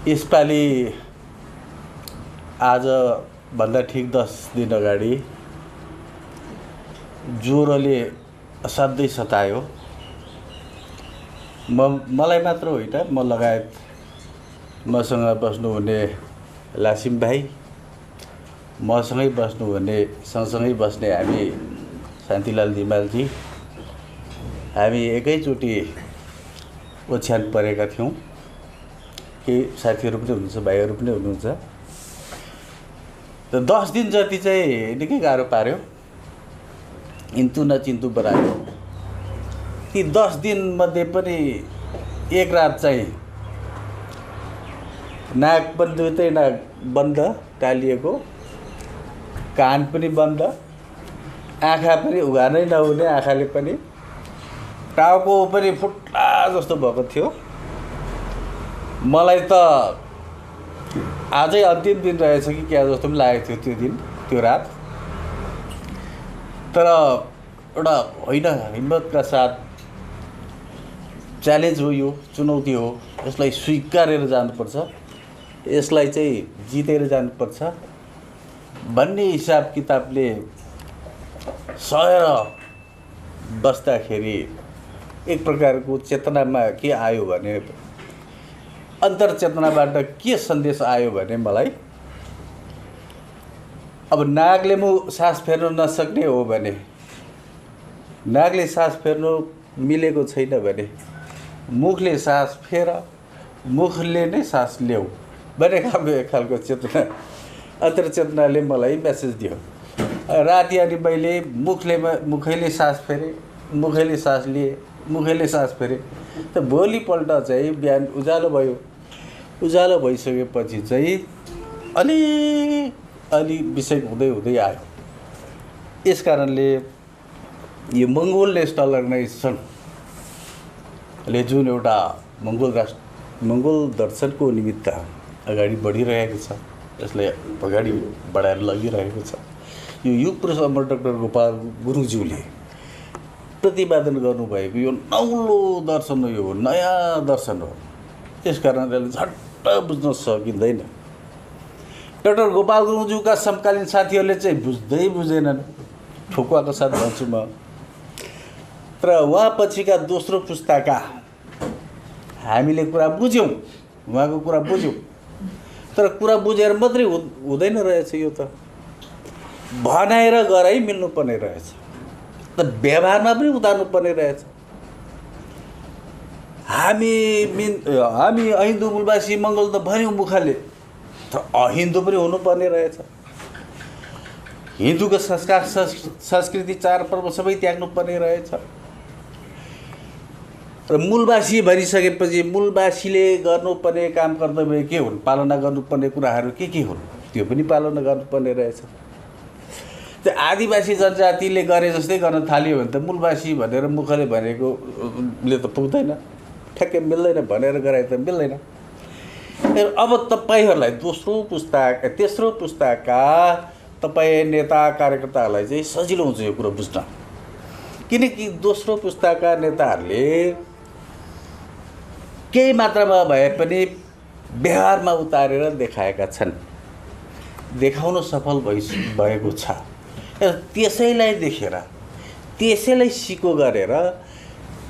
यसपालि आजभन्दा ठिक 10 दिन अगाडि ज्वरोले असाध्यै सतायो। मलाई मात्र होइन, म लगायत मसँग बस्नुहुने लासिम भाइ, मसँगै बस्नुहुने सँगसँगै बस्ने हामी शान्तिलाल दिमालजी, हामी एकैचोटि ओछ्यान परेका थियौँ। केही साथीहरू पनि हुनुहुन्छ, भाइहरू पनि हुनुहुन्छ। त 10 दिन जति चाहिँ निकै गाह्रो पार्यो, इन्तु नचिन्तु बनायो। ती 10 दिनमध्ये पनि एक रात चाहिँ नाक पनि दुईटै नाक बन्द टालिएको, कान पनि बन्द, आँखा पनि उघानै नहुने, आँखाले पनि टाउको पनि फुट्ला जस्तो भएको थियो। मलाई त आजै अन्तिम दिन रहेछ कि क्या जस्तो पनि लागेको थियो त्यो दिन, त्यो रात। तर एउटा होइन, हिम्मतका साथ च्यालेन्ज हो, यो चुनौती हो, यसलाई स्वीकारेर जानुपर्छ, यसलाई चाहिँ जितेर जानुपर्छ भन्ने हिसाब किताबले सहेर बस्दाखेरि एक प्रकारको चेतनामा के आयो भने, अन्तरचेतनाबाट के सन्देश आयो भने मलाई, अब नागले सास फेर्न नसक्ने हो भने, नागले सास फेर्नु मिलेको छैन भने मुखले सास फेर, मुखले नै सास ल्याऊ भन्ने खालको चेतना, अन्तरचेतनाले मलाई मेसेज दियो। राति अनि मैले मुखैले सास फेरेँ, मुखैले सास लिएँ, मुखैले सास फेरेँ। त भोलिपल्ट चाहिँ बिहान उज्यालो भयो। उज्यालो भइसकेपछि चाहिँ अलि विषय हुँदै आयो। यस कारणले यो मङ्गोल नेसनल अर्गनाइजेसनले जुन एउटा मङ्गोल दर्शनको निमित्त अगाडि बढिरहेको छ, यसलाई अगाडि बढाएर लगिरहेको छ, यो युग पुरुष अमर डाक्टर गोपाल गुरुङज्यूले प्रतिपादन गर्नुभएको यो नौलो दर्शन हो, यो नयाँ दर्शन हो। यस कारणले झट्ट बुझ्न सकिँदैन। डाक्टर गोपाल गुरुङज्यूका समकालीन साथीहरूले चाहिँ बुझेनन्, ठोकुवाको साथ भन्छु म। तर उहाँ पछिका दोस्रो पुस्ताका हामीले कुरा बुझ्यौँ, उहाँको कुरा बुझ्यौँ। तर कुरा बुझेर मात्रै हुँदैन रहेछ, यो त भनाएर गराइ मिल्नुपर्ने रहेछ, त व्यवहारमा पनि उतार्नुपर्ने रहेछ। हामी अहिन्दू मूलवासी मङ्गल त भन्यौँ मुखले, तर अहिन्दू पनि हुनुपर्ने रहेछ। हिन्दूको संस्कार संस्कृति चाडपर्व सबै त्याग्नुपर्ने रहेछ। र मूलवासी भनिसकेपछि मूलवासीले गर्नुपर्ने काम कर्तव्य के हुन्, पालना गर्नुपर्ने कुराहरू के हुन्, त्यो पनि पालना गर्नुपर्ने रहेछ। त्यो आदिवासी जनजातिले गरे जस्तै गर्न थाल्यो भने त मूलवासी भनेर मुखले भनेकोले त पुग्दैन, ठ्याक्कै मिल्दैन, भनेर गराए त मिल्दैन। अब तपाईँहरूलाई तेस्रो पुस्ताका तपाईँ नेता कार्यकर्ताहरूलाई चाहिँ सजिलो हुन्छ यो कुरो बुझ्न, किनकि दोस्रो पुस्ताका नेताहरूले केही मात्रामा भए पनि व्यवहारमा उतारेर देखाएका छन्, देखाउन सफल भएको छ। त्यसैलाई देखेर, त्यसैलाई सिको गरेर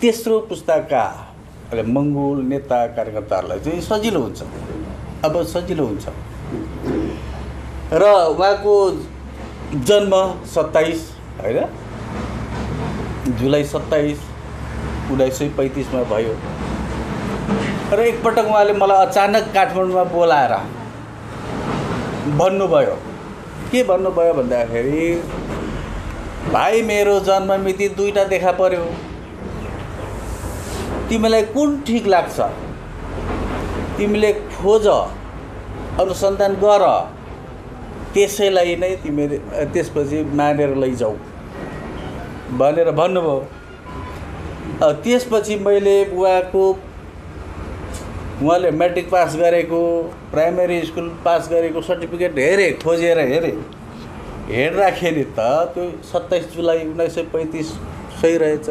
तेस्रो पुस्ताका मङ्गोल नेता कार्यकर्ताहरूलाई चाहिँ सजिलो हुन्छ, अब सजिलो हुन्छ। र उहाँको जन्म 27 होइन, जुलाई 27, 1935 भयो। र एकपटक उहाँले मलाई अचानक काठमाडौँमा बोलाएर भन्नुभयो, के भन्नुभयो भन्दाखेरि, भाइ मेरो जन्म मिति 2टा देखा पर्यो, तिमीलाई कुन ठिक लाग्छ तिमीले खोज, अनुसन्धान गर, त्यसैलाई नै तिमीले त्यसपछि मानेर लैजाऊ भनेर भन्नुभयो। त्यसपछि मैले उहाँले म्याट्रिक पास गरेको, प्राइमेरी स्कुल पास गरेको सर्टिफिकेट खोजेर हेर्दाखेरि त त्यो 27 जुलाई 1935 सही रहेछ।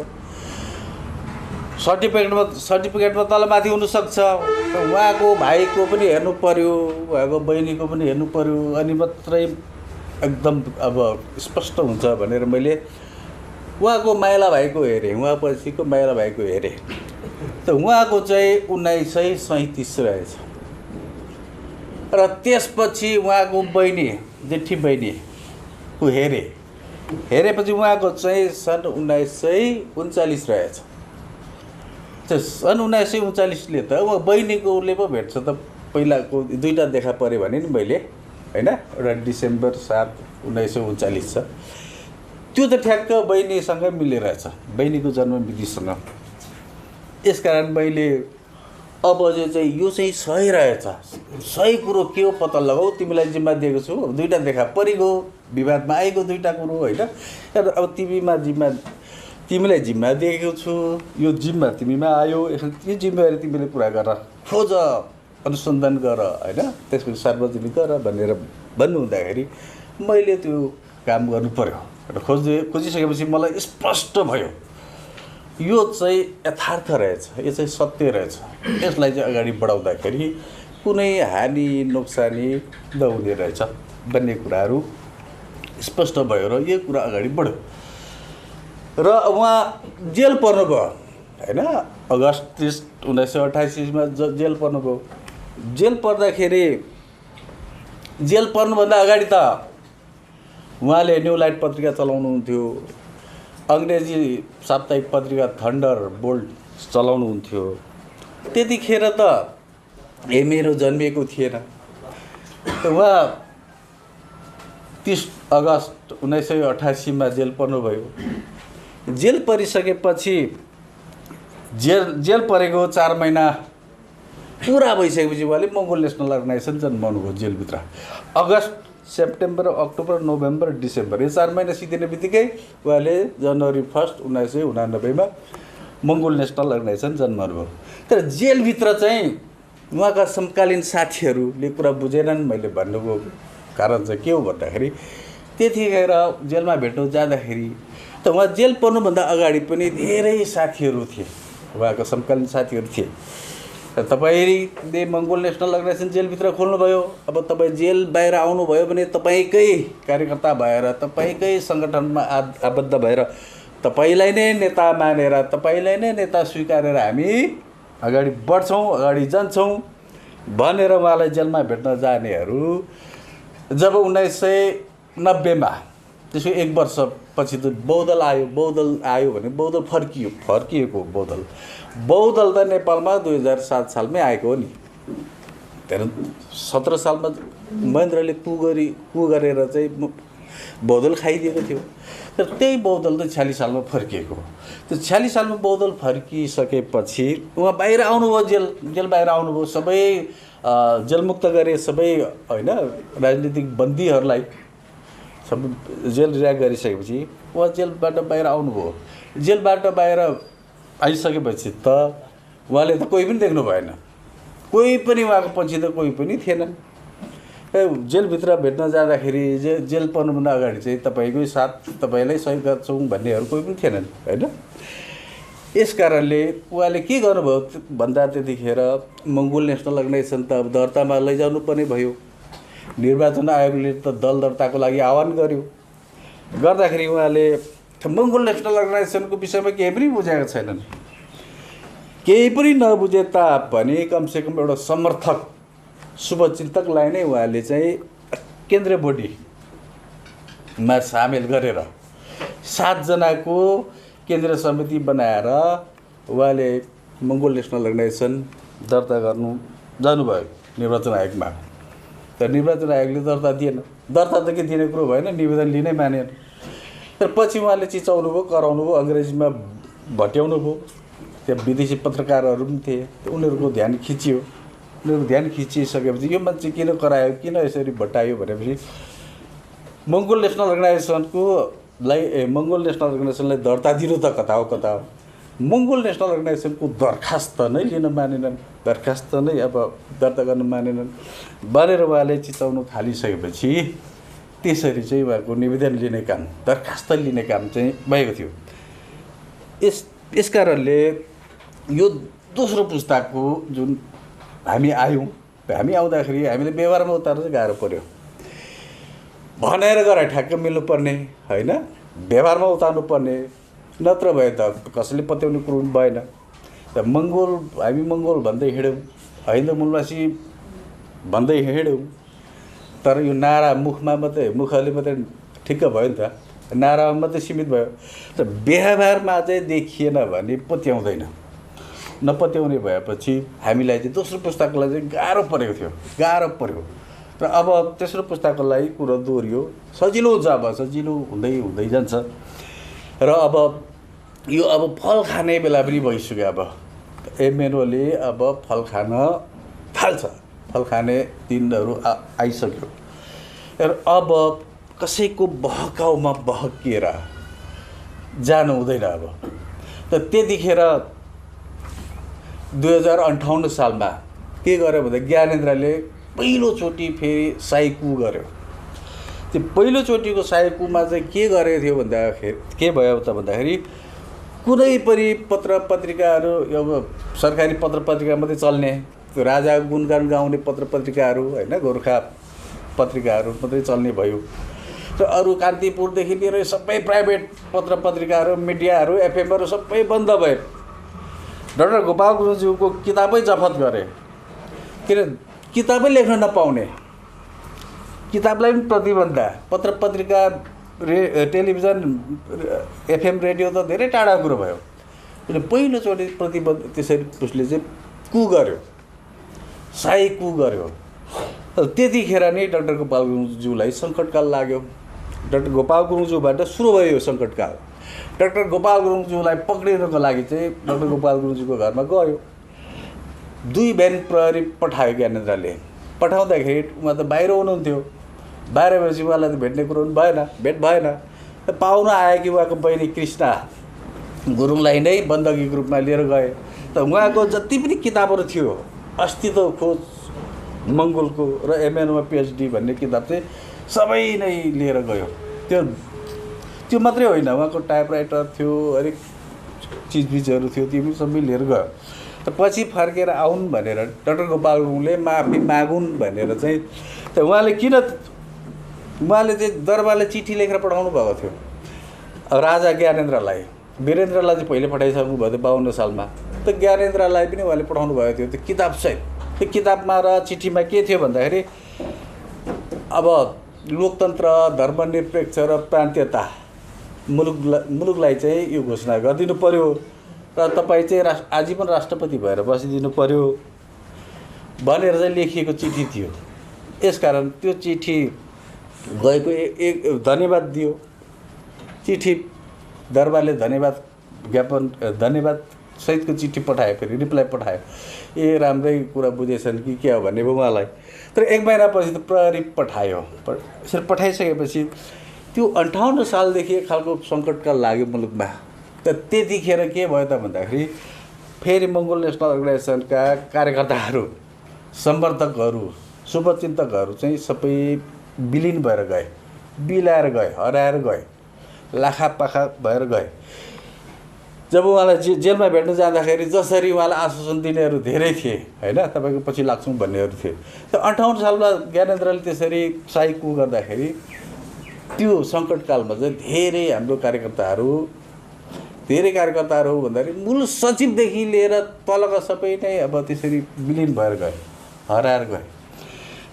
सर्टिफिकेटमा तलमाथि हुनसक्छ। उहाँको भाइको पनि हेर्नु पर्यो, उहाँको बहिनीको पनि हेर्नु पर्यो, अनि मात्रै एकदम अब स्पष्ट हुन्छ भनेर मैले उहाँको माइला भाइको हेरेँ, उहाँपछिको माइला भाइको हेरेँ। त उहाँको चाहिँ 1937 रहेछ र त्यसपछि उहाँको बहिनी, जेठी बहिनीको हेरेपछि उहाँको चाहिँ सन् 1939 रहेछ। त्यो सन् 1939ले त उहाँ बहिनीकोले पो भेट्छ त, पहिलाको दुईवटा देखा पऱ्यो भने नि मैले, होइन। एउटा डिसेम्बर 7, 1939 छ, त्यो त ठ्याक्क बहिनीसँग मिलेरहेछ, बहिनीको जन्ममितिसँग। यसकारण मैले अब चाहिँ यो चाहिँ सही रहेछ, सही कुरो के हो पत्ता लगाऊ, तिमीलाई जिम्मा दिएको छु। दुईवटा देखा परिगयो, विवादमा आएको दुईवटा कुरो, होइन। अब तिमीलाई जिम्मा दिएको छु, यो जिम्मा तिमीमा आयो, यो जिम्मेवारी तिमीले पुरा गर, खोज, अनुसन्धान गर, होइन, त्यसपछि सार्वजनिक गर भनेर भन्नु हुँदाखेरि मैले त्यो काम गर्नु पर्यो र खोजिसकेपछि मलाई स्पष्ट भयो यो चाहिँ यथार्थ रहेछ, यो चाहिँ सत्य रहेछ। यसलाई चाहिँ अगाडि बढाउँदाखेरि कुनै हानि नोक्सानी नहुने रहेछ भन्ने कुराहरू स्पष्ट भयो र यो कुरा अगाडि बढ्यो। र उहाँ जेल पर्नुभयो, होइन। अगस्त 30, 1988मा जेल पर्नुभयो। जेल पर्दाखेरि, जेल पर्नुभन्दा अगाडि त उहाँले न्यू लाइट पत्रिका चलाउनुहुन्थ्यो, अङ्ग्रेजी साप्ताहिक पत्रिका थन्डर बोल्ट चलाउनुहुन्थ्यो। त्यतिखेर त मेरो जन्मिएको थिएन। त उहाँ 30 अगस्त 1988मा जेल पर्नुभयो। जेल परिसकेपछि जेल परेको 4 महिना पुरा भइसकेपछि उहाँले मङ्गोल नेसनल अर्गनाइजेसन जन्माउनुभयो जेलभित्र। अगस्त, सेप्टेम्बर, अक्टोबर, नोभेम्बर, डिसेम्बर, यो 4 महिना सिद्धिने बित्तिकै उहाँले जनवरी 1 1989मा मङ्गोल नेसनल अर्गनाइजेसन जन्माउनुभयो। तर जेलभित्र चाहिँ उहाँका समकालीन साथीहरूले कुरा बुझेनन्। मैले भन्नुको कारण चाहिँ के हो भन्दाखेरि त्यतिखेर जेलमा भेट्नु जाँदाखेरि त उहाँ जेल पर्नुभन्दा अगाडि पनि धेरै साथीहरू थिए, उहाँका समकालीन साथीहरू थिए। तपाईँले मङ्गोल नेसनल अर्गनाइजेसन जेलभित्र खोल्नुभयो, अब तपाईँ जेल बाहिर आउनुभयो भने तपाईँकै कार्यकर्ता भएर, तपाईँकै सङ्गठनमा आबद्ध भएर, तपाईँलाई नै नेता मानेर, तपाईँलाई नै नेता स्वीकारेर हामी अगाडि बढ्छौँ, अगाडि जान्छौँ भनेर उहाँलाई जेलमा भेट्न जानेहरू जब 1990मा, त्यसको 1 वर्षपछि त बहुदल आयो भने बहुदल फर्किएको बहुदल त नेपालमा 2007 सालमै आएको हो नि। त्यहाँ 17 सालमा महेन्द्रले कु गरेर चाहिँ बहुदल खाइदिएको थियो। तर त्यही बहुदल त 46 सालमा फर्किएको हो। त्यो 46 सालमा बहुदल फर्किसकेपछि उहाँ बाहिर आउनुभयो, जेल बाहिर आउनुभयो। सबै जेलमुक्त गरे, सबै, होइन, राजनीतिक बन्दीहरूलाई सबै जेल रिहा गरिसकेपछि उहाँ जेलबाट बाहिर आउनुभयो। जेलबाट बाहिर आइसकेपछि त उहाँले त कोही पनि देख्नु भएन, कोही पनि उहाँको पछि त कोही पनि थिएन। जेलभित्र भेट्न जाँदाखेरि जेल पर्नुभन्दा अगाडि चाहिँ तपाईँकै साथ, तपाईँलाई सहयोग गर्छौँ भन्नेहरू कोही पनि थिएनन्, होइन। यस कारणले उहाँले के गर्नुभयो भन्दा त्यतिखेर मङ्गोल नेसनल अर्गनाइजेसन त अब दर्तामा लैजानु पर्ने भयो। निर्वाचन आयोगले त दल दर्ताको लागि आह्वान गर्यो। गर्दाखेरि उहाँले मङ्गोल नेसनल अर्गनाइजेसनको विषयमा केही पनि बुझेका छैनन्। केही पनि नबुझे तापनि कमसेकम एउटा समर्थक, शुभचिन्तकलाई नै उहाँले चाहिँ केन्द्रीय बोडीमा सामेल गरेर 7 जनाको केन्द्रीय समिति बनाएर उहाँले मङ्गोल नेसनल अर्गनाइजेसन दर्ता गर्नु जानुभयो निर्वाचन आयोगमा। तर निर्वाचन आयोगले दर्ता दिएन। दर्ता त के दिने कुरो भएन, निवेदन लिनै मानेन। तर पछि उहाँले चिचाउनु भयो, कराउनु भयो, अङ्ग्रेजीमा भट्याउनु भयो। त्यहाँ विदेशी पत्रकारहरू पनि थिए, उनीहरूको ध्यान खिचियो। उनीहरूको ध्यान खिचिसकेपछि यो मान्छे किन करायो, किन यसरी भट्टायो भनेपछि मङ्गोल नेसनल अर्गनाइजेसनलाई दर्ता दिनु त कता हो। मङ्गोल नेसनल अर्गनाइजेसनको दरखास्त नै लिन मानेनन्, दरखास्त नै अब दर्ता गर्न मानेनन् भनेर उहाँले चिचाउनु थालिसकेपछि त्यसरी चाहिँ उहाँको निवेदन लिने काम, दरखास्त लिने काम चाहिँ भएको थियो। यस कारणले यो दोस्रो पुस्ताको जुन हामी आयौँ, हामी आउँदाखेरि हामीले व्यवहारमा उतार्नु चाहिँ गाह्रो पऱ्यो। भनेर गरे ठ्याक्क मिल्नुपर्ने होइन, व्यवहारमा उतार्नु पर्ने, नत्र भए त कसैले पत्याउने कुरो पनि भएन। त हामी मङ्गोल भन्दै हिँड्यौँ, हिन्दू मूलवासी भन्दै हिँड्यौँ, तर यो नारा मुखले मात्रै ठिक्क भयो नि त, नारामा मात्रै सीमित भयो। तर व्यवहारमा चाहिँ देखिएन भने पत्याउँदैन। नपत्याउने भएपछि हामीलाई चाहिँ दोस्रो पुस्ताकोलाई चाहिँ गाह्रो परेको थियो, गाह्रो पऱ्यो। र अब तेस्रो पुस्ताकोलाई कुरो दोहोरियो, सजिलो हुँदै हुँदै जान्छ। र अब यो अब फल खाने बेला पनि भइसक्यो। अब एमएनओले अब फल खान थाल्छ, फल खाने दिनहरू आइसक्यो। र अब कसैको बहकाउमा बहकिएर जानु हुँदैन। अब त त्यतिखेर 2058 सालमा के गर्यो भन्दा ज्ञानेन्द्रले पहिलोचोटि फेरि साइकु गर्यो। त्यो पहिलोचोटिको साइकुमा चाहिँ के गरेको थियो भन्दाखेरि के भयो त भन्दाखेरि कुनै पनि पत्र पत्रिकाहरू अब सरकारी पत्र पत्रिका मात्रै चल्ने, त्यो राजा गुणगान गाउने पत्र पत्रिकाहरू होइन, गोर्खा पत्रिकाहरू मात्रै चल्ने भयो। र अरू कान्तिपुरदेखि लिएर सबै प्राइभेट पत्र पत्रिकाहरू, मिडियाहरू, एफएमहरू सबै बन्द भए। डाक्टर गोपाल गुरुङज्यूको किताबै जफत गरे, किन किताबै लेख्न नपाउने, किताबलाई पनि प्रतिबन्ध। पत्र पत्रिका, टेलिभिजन, एफएम, रेडियो त धेरै टाढा कुरो भयो। किन पहिलोचोटि प्रतिबन्ध त्यसरी उसले चाहिँ कु गर्यो, साइकु गर्यो। त्यतिखेर नै डाक्टर गोपाल गुरुङज्यूलाई सङ्कटकाल लाग्यो। डाक्टर गोपाल गुरुङज्यूबाट सुरु भयो यो सङ्कटकाल। डाक्टर गोपाल गुरुङज्यूलाई पक्रिनको लागि चाहिँ डाक्टर गोपाल गुरुङज्यूको घरमा गयो। 2 भ्यान प्रहरी पठायो ज्ञानेन्द्रले। पठाउँदाखेरि उहाँ त बाहिर हुनुहुन्थ्यो, 12 बजी उहाँलाई त भेट्ने कुरो पनि भेट भएन। पाउन आयो कि उहाँको बहिनी कृष्णा गुरुङलाई नै बन्दकीको रूपमा लिएर गए। त उहाँको जति पनि किताबहरू थियो, अस्तित्व खोज मङ्गोलको र एमएनओमा पिएचडी भन्ने किताब चाहिँ सबै नै लिएर गयो। त्यो मात्रै होइन, उहाँको टाइपराइटर थियो, हरेक चिजबिजहरू थियो, त्यो पनि सबै लिएर गयो। त पछि फर्केर आउन् भनेर डाक्टर गोपाल गुरुङले माफी मागुन् भनेर चाहिँ उहाँले चाहिँ दरबारले चिठी लेखेर पठाउनु भएको थियो राजा ज्ञानेन्द्रलाई। वीरेन्द्रलाई चाहिँ पहिले पठाइसक्नु भयो थियो 52 सालमा। त ज्ञानेन्द्रलाई पनि उहाँले पठाउनु भएको थियो त्यो किताबसहित। त्यो किताबमा र चिठीमा के थियो भन्दाखेरि अब लोकतन्त्र, धर्मनिरपेक्ष र प्रान्तीयता मुलुकलाई चाहिँ यो घोषणा गरिदिनु पर्यो र तपाईँ चाहिँ आजीवन राष्ट्रपति भएर बसिदिनु पर्यो भनेर चाहिँ लेखिएको चिठी थियो। यसकारण त्यो चिठी गएको एक धन्यवाद दियो। चिठी दरबारले धन्यवाद सहितको चिठी पठायो, फेरि रिप्लाई पठायो, ए राम्रै कुरा बुझेछन् कि क्या हो भन्ने भयो उहाँलाई। तर 1 महिनापछि त प्रहरी पठायो। यसरी पठाइसकेपछि त्यो 58 सालदेखि एक खालको सङ्कटकाल लाग्यो मुलुकमा। त त्यतिखेर के भयो त भन्दाखेरि फेरि मङ्गोल नेसनल अर्गनाइजेसनका कार्यकर्ताहरू, समर्थकहरू, शुभचिन्तकहरू चाहिँ सबै विलिन भएर गए, बिलाएर गए, हराएर गए, लाखापाखा भएर गए। जब उहाँलाई जेलमा भेट्न जाँदाखेरि जसरी उहाँलाई आश्वासन दिनेहरू धेरै थिए होइन, तपाईँको पछि लाग्छौँ भन्नेहरू थिए। त 58 सालमा ज्ञानेन्द्रले त्यसरी साइकु गर्दाखेरि त्यो सङ्कटकालमा चाहिँ धेरै हाम्रो कार्यकर्ताहरू भन्दाखेरि मूल सचिवदेखि लिएर तलका सबै नै अब त्यसरी विलिन भएर गए, हराएर गए।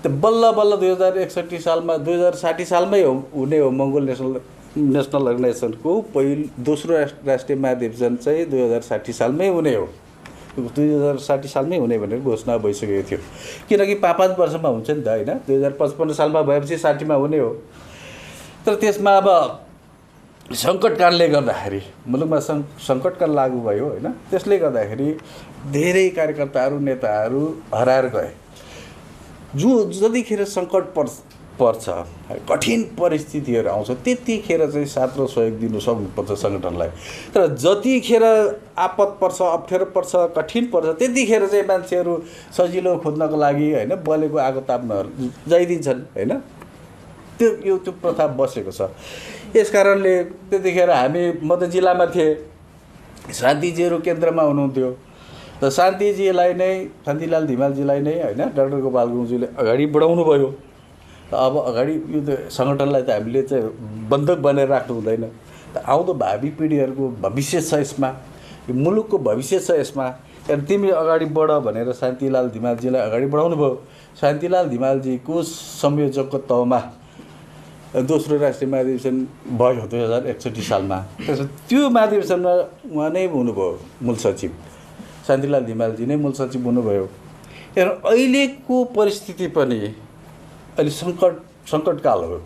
त बल्ल 2061 सालमा 2060 सालमै हुने हो मङ्गोल नेसनल अर्गनाइजेसनको दोस्रो राष्ट्रिय महाधिवेशन चाहिँ 2060 सालमै हुने हो। 2060 सालमै हुने भनेर घोषणा भइसकेको थियो, किनकि 5-5 वर्षमा हुन्छ नि त होइन। 2055 सालमा भएपछि 60मा हुने हो। तर त्यसमा अब सङ्कटकालले गर्दाखेरि मुलुकमा सङ्कटकाल लागू भयो होइन। त्यसले गर्दाखेरि धेरै कार्यकर्ताहरू, नेताहरू हराएर गए। जतिखेर सङ्कट पर्छ, कठिन परिस्थितिहरू आउँछ, त्यतिखेर चाहिँ साथ र सहयोग दिनु सक्नुपर्छ सङ्गठनलाई। तर जतिखेर आपत पर्छ, अप्ठ्यारो पर्छ, कठिन पर्छ, त्यतिखेर चाहिँ मान्छेहरू सजिलो खोज्नको लागि होइन बलेको आगो ताप्न जाइदिन्छन् होइन। त्यो प्रथा बसेको छ। यस कारणले त्यतिखेर हामी मध्य जिल्लामा थिए, शान्तिजीहरू केन्द्रमा हुनुहुन्थ्यो। त शान्तिलाल धिमालजीलाई नै होइन डाक्टर गोपाल गुरुङज्यूले अगाडि बढाउनु भयो। त अब अगाडि यो त सङ्गठनलाई त हामीले चाहिँ बन्धक बनाएर राख्नु हुँदैन। त आउँदो भावी पिँढीहरूको भविष्य छ यसमा, यो मुलुकको भविष्य छ यसमा। तिमी अगाडि बढ भनेर शान्तिलाल धिमालजीलाई अगाडि बढाउनु भयो। शान्तिलाल धिमालजीको संयोजकको तहमा दोस्रो राष्ट्रिय महाधिवेशन भयो 2061 सालमा। त्यो महाधिवेशनमा उहाँ नै हुनुभयो मूल सचिव, शान्तिलाल धिमालजी नै मूल सचिव हुनुभयो। र अहिलेको परिस्थिति पनि अहिले सङ्कटकाल हो।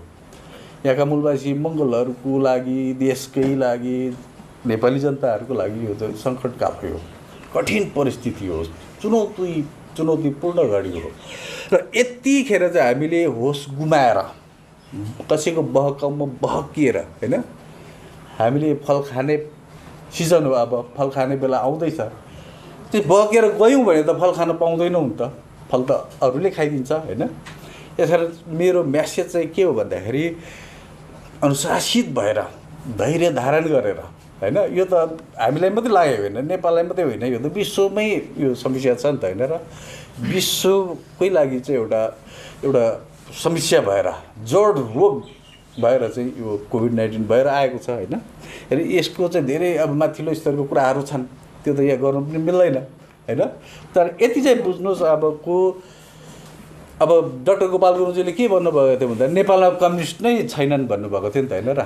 यहाँका मूलवासी मङ्गोलहरूको लागि, देशकै लागि, नेपाली जनताहरूको लागि यो त सङ्कटकाल हो, कठिन परिस्थिति हो, चुनौतीपूर्ण घडी हो। र यतिखेर चाहिँ हामीले होस गुमाएर कसैको बहकाउमा बहकिएर होइन, हामीले फल खाने सिजन हो, अब फल खाने बेला आउँदैछ, त्यो बहकेर गयौँ भने त फल खान पाउँदैनौँ नि त, फल त अरूले खाइदिन्छ होइन। यसरी मेरो म्यासेज चाहिँ के हो भन्दाखेरि अनुशासित भएर धैर्य धारण गरेर होइन, यो त हामीलाई मात्रै लागेको होइन, नेपाललाई मात्रै होइन, यो त विश्वमै यो समस्या छ नि त होइन। र विश्वकै लागि चाहिँ एउटा समस्या भएर जड रोग भएर चाहिँ यो कोभिड-19 भएर आएको छ होइन। र यसको चाहिँ धेरै अब माथिल्लो स्तरको कुराहरू छन्, त्यो त यहाँ गर्नु पनि मिल्दैन होइन। तर यति चाहिँ बुझ्नुहोस्, अब डाक्टर गोपाल गुरुङजीले के भन्नुभएको थियो भन्दा नेपालमा कम्युनिस्ट नै छैनन् भन्नुभएको थियो नि त होइन र,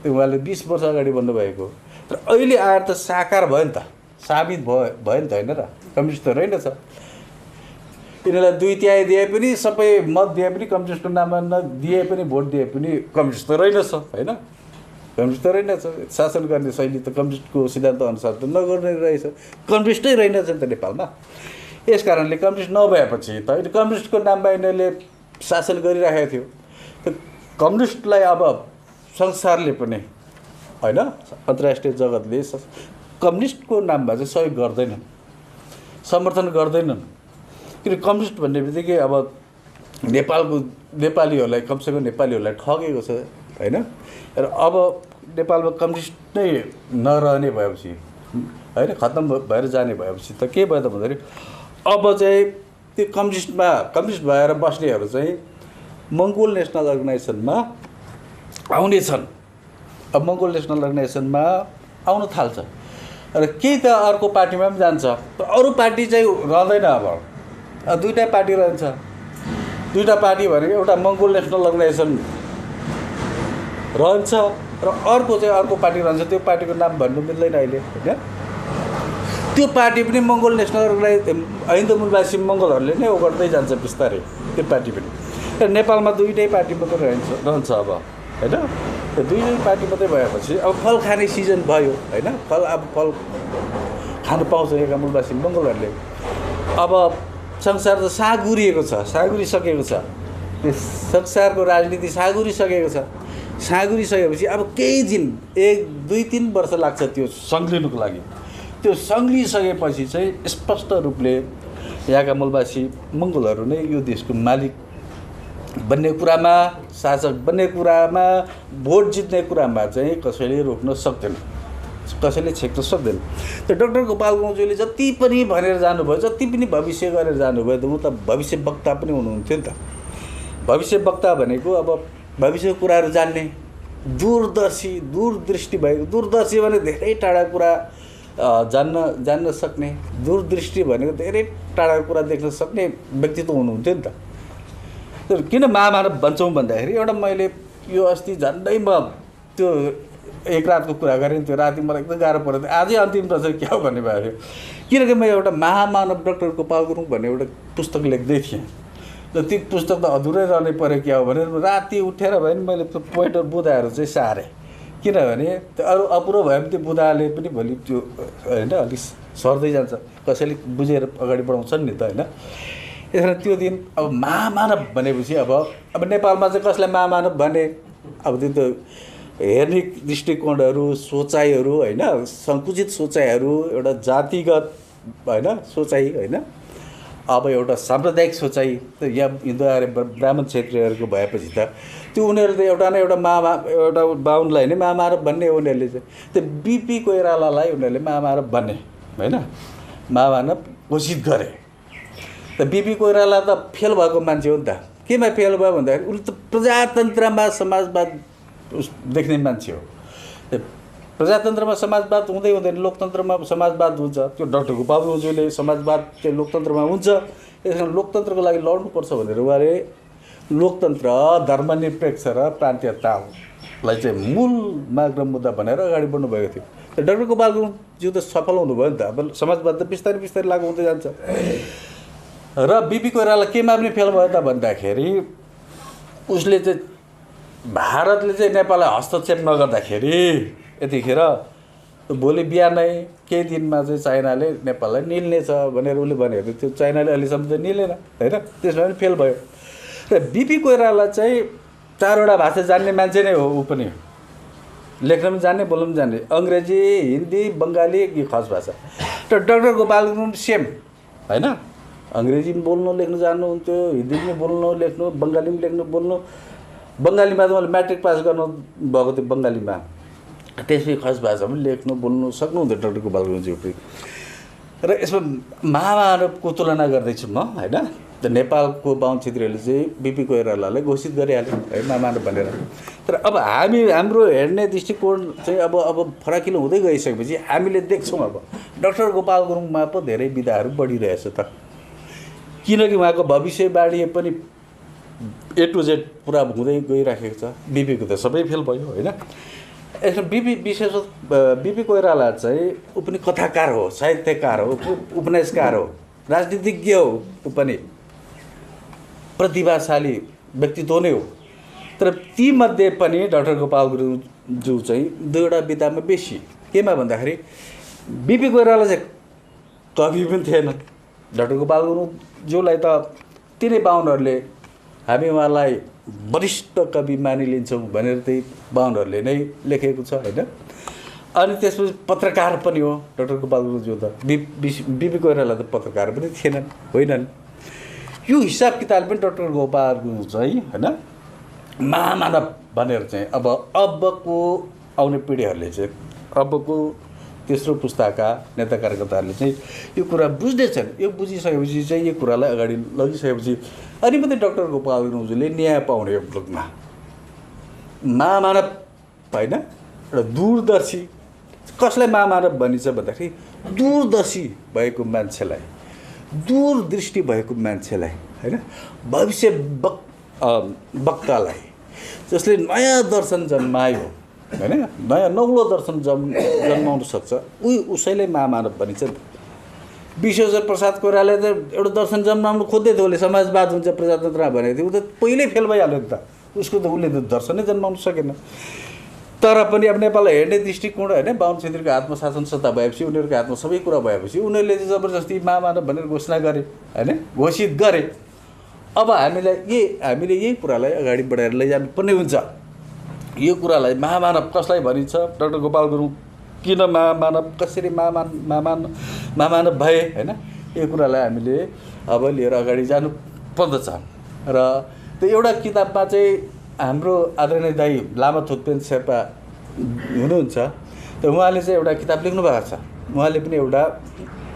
त्यो उहाँले 20 वर्ष अगाडि भन्नुभएको। तर अहिले आएर त साकार भयो नि त, साबित भयो नि त होइन र, कम्युनिस्ट त रहेनछ। यिनीहरूलाई 2/3 दिए पनि, सबै मत दिए पनि, कम्युनिस्टको नाममा नदिए पनि, भोट दिए पनि कम्युनिस्ट त रहेनछ होइन, कम्युनिस्ट त रहेनछ। शासन गर्ने शैली त कम्युनिस्टको सिद्धान्त अनुसार त नगर्ने रहेछ, कम्युनिस्टै रहेनछ नि त नेपालमा। यस कारणले कम्युनिस्ट नभएपछि त अहिले कम्युनिस्टको नाममा यिनीहरूले शासन गरिरहेको थियो। त कम्युनिस्टलाई अब संसारले पनि होइन, अन्तर्राष्ट्रिय जगतले कम्युनिस्टको नाममा चाहिँ सहयोग गर्दैनन्, समर्थन गर्दैनन्। किन कम्युनिस्ट भन्ने बित्तिकै अब नेपालीहरूलाई, कमसेकम नेपालीहरूलाई ठगेको छ होइन। र अब नेपालमा कम्युनिस्ट नै नरहने भएपछि होइन, खत्तम भएर जाने भएपछि त के भयो त भन्दाखेरि अब चाहिँ त्यो कम्युनिस्ट भएर बस्नेहरू चाहिँ मङ्गोल नेसनल अर्गनाइजेसनमा आउनेछन्। अब मङ्गोल नेसनल अर्गनाइजेसनमा आउन थाल्छ र केही त अर्को पार्टीमा पनि जान्छ। अरू पार्टी चाहिँ रहँदैन। अब दुईवटा पार्टी रहन्छ। दुईवटा पार्टी भनेको एउटा मङ्गोल नेसनल अर्गनाइजेसन रहन्छ र अर्को चाहिँ अर्को पार्टी रहन्छ। त्यो पार्टीको नाम भन्नु मिल्दैन अहिले होइन। त्यो पार्टी पनि मङ्गोल नेसनल अर्गनाइजेसन, हिन्दू मूलवासी मङ्गोलहरूले नै ओगट्दै जान्छ बिस्तारै त्यो पार्टी पनि। र नेपालमा दुईटै पार्टी मात्रै रहन्छ अब होइन। त्यो दुईटै पार्टी मात्रै भएपछि अब फल खाने सिजन भयो होइन। अब फल खानु पाउँछ यहाँका मूलवासी मङ्गोलहरूले। अब संसार त साँगुरिएको छ, साँगुरिसकेको छ। त्यो संसारको राजनीति साँगुरिसकेको छ। साँगुरिसकेपछि अब केही दिन 1, 2, 3 वर्ष लाग्छ त्यो सङ्ग्लिनुको लागि। त्यो सङ्ग्लिसकेपछि चाहिँ स्पष्ट रूपले यहाँका मूलवासी मङ्गोलहरू नै यो देशको मालिक बन्ने कुरामा, शासक बन्ने कुरामा, भोट जित्ने कुरामा चाहिँ कसैले रोक्न सक्दैन, कसैले छेक्न सक्दैन। त डाक्टर गोपाल गुरुङज्यूले जति पनि भनेर जानुभयो, जति पनि भविष्य गरेर जानुभयो, त ऊ त भविष्य वक्ता पनि हुनुहुन्थ्यो नि त। भविष्य वक्ता भनेको अब भविष्यको कुराहरू जान्ने, दूरदृष्टि भएको। दूरदर्शी भने धेरै टाढा कुरा जान्न सक्ने, दूरदृष्टि भनेको धेरै टाढाको कुरा देख्न सक्ने व्यक्तित्व हुनुहुन्थ्यो नि त। तर किन महामानव भन्छौँ भन्दाखेरि एउटा मैले यो अस्ति झन्डै म त्यो एक रातको कुरा गरेँ, त्यो राति मलाई एकदम गाह्रो परेको थियो। आजै अन्तिम रहेछ क्या हो भन्ने भयो। किनकि म एउटा महामानव डाक्टर गोपाल गुरुङ भन्ने एउटा पुस्तक लेख्दै थिएँ। र त्यो पुस्तक त अधुरै रहनै पऱ्यो क्या हो भनेर राति उठेर भयो नि मैले त्यो पोइन्टर बुँदाहरू चाहिँ सारेँ। किनभने त्यो अरू अपुरो भए पनि त्यो बुँदाले पनि भोलि त्यो होइन अलिक सर्दै जान्छ, कसैले बुझेर अगाडि बढाउँछन् नि त होइन। यसरी त्यो दिन अब महामानव भनेपछि अब नेपालमा चाहिँ कसलाई महामानव भने, अब त्यो त हेर्ने दृष्टिकोणहरू, सोचाइहरू होइन, सङ्कुचित सोचाइहरू, एउटा जातिगत होइन सोचाइ होइन, अब एउटा साम्प्रदायिक सोचाइ त यहाँ हिन्दू आर्य ब्राह्मण क्षेत्रीहरूको भएपछि त त्यो उनीहरूले त एउटा न एउटा बाहुनलाई नै महामानव भन्ने, उनीहरूले चाहिँ त्यो बिपी कोइरालालाई उनीहरूले महामानव भन्ने होइन। महामानव घोषित गरे। त बिपी कोइराला त फेल भएको मान्छे हो नि त। केमा फेल भयो भन्दाखेरि उसले त प्रजातन्त्रमा समाजवाद देख्ने मान्छे हो। प्रजातन्त्रमा समाजवाद हुँदै हुँदैन, लोकतन्त्रमा समाजवाद हुन्छ। त्यो डाक्टर गोपाल गुरुङज्यूले समाजवाद चाहिँ लोकतन्त्रमा हुन्छ, यसमा लोकतन्त्रको लागि लड्नुपर्छ भनेर उहाँले लोकतन्त्र, धर्मनिरपेक्ष र प्रान्तीयतालाई चाहिँ मूल माग र मुद्दा भनेर अगाडि बढ्नुभएको थियो। त डाक्टर गोपाल गुरुङज्यू त सफल हुनुभयो नि त। अब समाजवाद त बिस्तारै बिस्तारै लागु हुँदै जान्छ। र बिपी कोइराला केमा पनि फेल भयो त भन्दाखेरि उसले चाहिँ भारतले चाहिँ नेपाललाई हस्तक्षेप नगर्दाखेरि यतिखेर भोलि बिहानै केही दिनमा चाहिँ चाइनाले नेपाललाई निल्नेछ भनेर उसले भनेको थियो। चाइनाले अहिलेसम्म चाहिँ निलेन होइन, त्यसमा पनि फेल भयो। र बिपी कोइराला चाहिँ 4वटा भाषा जान्ने मान्छे नै हो। ऊ पनि लेख्न पनि जान्ने, बोल्न पनि जान्ने, अङ्ग्रेजी, हिन्दी, बङ्गाली कि खस भाषा। र डाक्टर गोपाल गुरुङ सेम होइन, अङ्ग्रेजी पनि बोल्नु लेख्नु जान्नुहुन्थ्यो, हिन्दी पनि बोल्नु लेख्नु, बङ्गाली पनि लेख्नु बोल्नु। बङ्गालीमा त मैले म्याट्रिक पास गर्नु भएको थियो बङ्गालीमा, त्यसपछि खस भाषा पनि लेख्नु बोल्नु सक्नुहुन्थ्यो डाक्टर गोपाल गुरुङज्यू पनि। र यसमा महामानवको तुलना गर्दैछु म होइन। त नेपालको बाहुन क्षेत्रीहरूले चाहिँ बिपी कोइरालालाई घोषित गरिहाल्यो है महामानव भनेर। तर अब हाम्रो हेर्ने दृष्टिकोण चाहिँ अब फराकिलो हुँदै गइसकेपछि हामीले देख्छौँ अब डाक्टर गोपाल गुरुङमा पो धेरै विधाहरू बढिरहेछ त। किनकि उहाँको भविष्यवाणी पनि A to Z पुरा हुँदै गइराखेको छ। बिपीको त सबै फेल भयो होइन। यसमा विशेष बिपी कोइराला चाहिँ ऊ पनि कथाकार हो, साहित्यकार हो, उपन्यासकार हो, राजनीतिज्ञ हो, ऊ पनि प्रतिभाशाली व्यक्तित्व नै हो। तर तीमध्ये पनि डाक्टर गोपाल गुरुङज्यू चाहिँ 2वटा विधामा बेसी। केमा भन्दाखेरि बिपी कोइराला चाहिँ कवि पनि थिएन। डाक्टर गोपाल गुरुङज्यूलाई त तिनै बाहुनहरूले हामी उहाँलाई वरिष्ठ कवि मानिलिन्छौँ भनेर त्यही बाहुनहरूले नै लेखेको छ होइन। अनि त्यसपछि पत्रकार पनि हो डाक्टर गोपाल गुरुङज्यू त। बिपी कोइराला त पत्रकार पनि थिएनन्, होइनन्। यो हिसाब किताब पनि डाक्टर गोपाल गुरुङ चाहिँ होइन महामानव भनेर चाहिँ अबको आउने पिँढीहरूले चाहिँ, अबको तेस्रो पुस्ताका नेता कार्यकर्ताहरूले चाहिँ यो कुरा बुझ्दैछन्। यो बुझिसकेपछि चाहिँ यो कुरालाई अगाडि लगिसकेपछि अनि मात्रै डाक्टर गोपाल गुरुङज्यूले न्याय पाउने यो मुलुकमा महामानव होइन। एउटा दूरदर्शी, कसलाई महामानव भनिन्छ भन्दाखेरि दूरदर्शी भएको मान्छेलाई, दूरदृष्टि भएको मान्छेलाई होइन, भविष्य वक्तालाई, जसले नयाँ दर्शन जन्मायो होइन, नयाँ नौलो दर्शन जन्माउन सक्छ, उसैलाई महामानव भनिन्छ नि त। विश्वेश्वर प्रसाद कोइरालाले त एउटा दर्शन जन्माउनु खोज्दै थियो, उसले समाजवाद हुन्छ प्रजातन्त्रमा भनेको थियो। ऊ त पहिल्यै फेल भइहाल्यो नि त, उसको त उसले त दर्शनै जन्माउनु सकेन। तर पनि अब नेपाललाई हेर्ने दृष्टिकोण होइन, बाहुन क्षेत्रीको हातमा शासन सत्ता भएपछि, उनीहरूको हातमा सबै कुरा भएपछि उनीहरूले चाहिँ जबरजस्ती महामानव भनेर घोषणा गरे होइन, घोषित गरे। अब हामीले यही कुरालाई अगाडि बढाएर लैजानु पर्ने हुन्छ। यो कुरालाई महामानव कसलाई भनिन्छ, डाक्टर गोपाल गुरुङ किन महामानव, कसरी महामानव भए होइन, यो कुरालाई हामीले अब लिएर अगाडि जानु पर्दछ। र त्यो एउटा किताबमा चाहिँ हाम्रो आदरणीय दाइ लामा थोत्पेन शेर्पा हुनुहुन्छ, त उहाँले चाहिँ एउटा किताब लेख्नु भएको छ। उहाँले पनि एउटा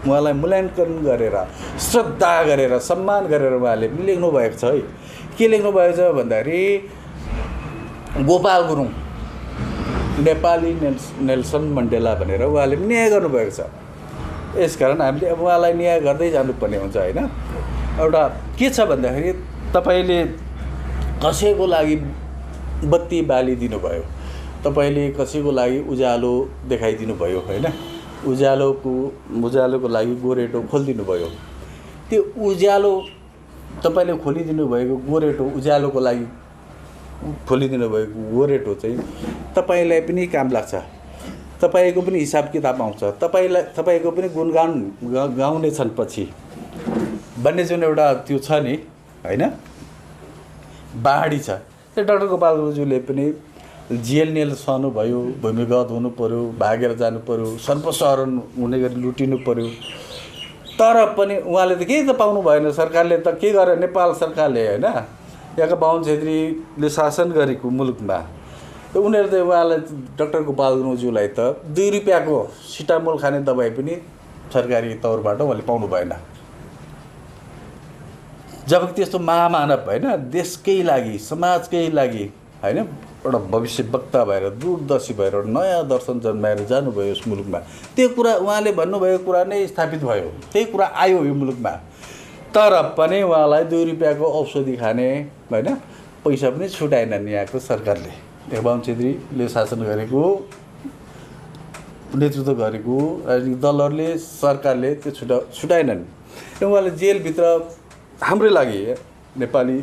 उहाँलाई मूल्याङ्कन गरेर, श्रद्धा गरेर, सम्मान गरेर उहाँले पनि लेख्नु भएको छ है। के लेख्नु भएको छ भन्दाखेरि गोपाल गुरुङ नेपाली नेल्सन मण्डेला भनेर उहाँले पनि न्याय गर्नुभएको छ। यसकारण हामीले अब उहाँलाई न्याय गर्दै जानुपर्ने हुन्छ होइन। एउटा के छ भन्दाखेरि तपाईँले कसैको लागि बत्ती बालिदिनु भयो, तपाईँले कसैको लागि उज्यालो देखाइदिनु भयो होइन, उज्यालोको लागि गोरेटो खोलिदिनु भयो। त्यो उज्यालो तपाईँले खोलिदिनु भएको गोरेटो, उज्यालोको लागि खोलिदिनु भएको गोरेटो चाहिँ तपाईँलाई पनि काम लाग्छ, तपाईँको पनि हिसाब किताब आउँछ, तपाईँको पनि गुणगान गाउने छन् पछि भन्ने जुन एउटा त्यो छ नि होइन, बाढी छ। त्यो डाक्टर गोपाल गुरुङज्यूले पनि जेल सहनु भयो, भूमिगत हुनु पऱ्यो, भागेर जानु पऱ्यो, सर्वशरण हुने गरी लुटिनु पऱ्यो। तर पनि उहाँले त केही त पाउनु भएन। सरकारले त के गर्यो, नेपाल सरकारले होइन, यहाँका बाहुन छेत्रीले शासन गरेको मुलुकमा त उनीहरू त उहाँलाई डाक्टर गोपाल गुरुङज्यूलाई त 2 रुपियाँको सिटामोल खाने दबाई पनि सरकारी तौरबाट उहाँले पाउनु भएन। जबकि त्यस्तो महामानव होइन, देशकै लागि समाजकै लागि होइन एउटा भविष्य वक्ता भएर दूरदर्शी भएर नयाँ दर्शन जन्माएर जानुभयो यस मुलुकमा। त्यो कुरा उहाँले भन्नुभएको कुरा नै स्थापित भयो, त्यही कुरा आयो यो मुलुकमा। तर पनि उहाँलाई 2 रुपियाँको औषधि खाने होइन पैसा पनि छुटाएनन् यहाँको सरकारले। टेकबहादुर छेत्रीले शासन गरेको नेतृत्व गरेको राजनीतिक दलहरूले सरकारले त्यो छुटाएनन्। उहाँले जेलभित्र हाम्रै लागि नेपाली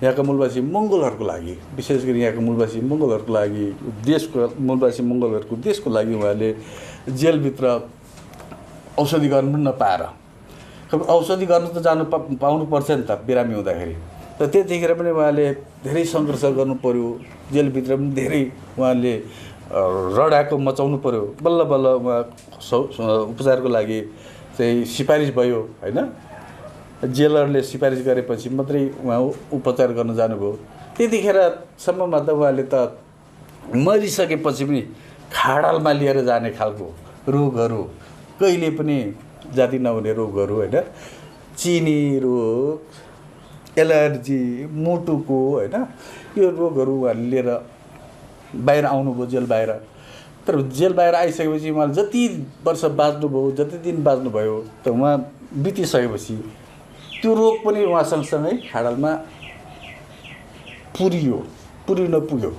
यहाँका मूलवासी मङ्गोलहरूको लागि, विशेष गरी यहाँको मूलवासी मङ्गोलहरूको लागि, देशको मूलवासी मङ्गोलहरूको देशको लागि उहाँले जेलभित्र औषधि गर्नु पनि नपाएर, औषधि गर्नु त जानु पाउनु पर्छ नि त बिरामी हुँदाखेरि। त त्यतिखेर पनि उहाँले धेरै सङ्घर्ष गर्नु पर्यो, जेलभित्र पनि धेरै उहाँले रडाको मचाउनु पर्यो। बल्ल बल्ल उहाँ उपचारको लागि चाहिँ सिफारिस भयो होइन, जेलरले सिफारिस गरेपछि मात्रै उहाँ उपचार गर्न जानुभयो। त्यतिखेरसम्ममा त उहाँले त मरिसकेपछि पनि खाडलमा लिएर जाने खालको रोगहरू, कहिले पनि जाति नहुने रोगहरू होइन, चिनी रोग, एलर्जी, मुटुको होइन, यो रोगहरू उहाँले लिएर बाहिर आउनुभयो जेल बाहिर। तर जेल बाहिर आइसकेपछि उहाँले जति वर्ष बाँच्नुभयो, जति दिन बाँच्नुभयो, त उहाँ बितिसकेपछि त्यो रोग पनि उहाँ सँगसँगै खाडलमा पुरिन पुग्यो।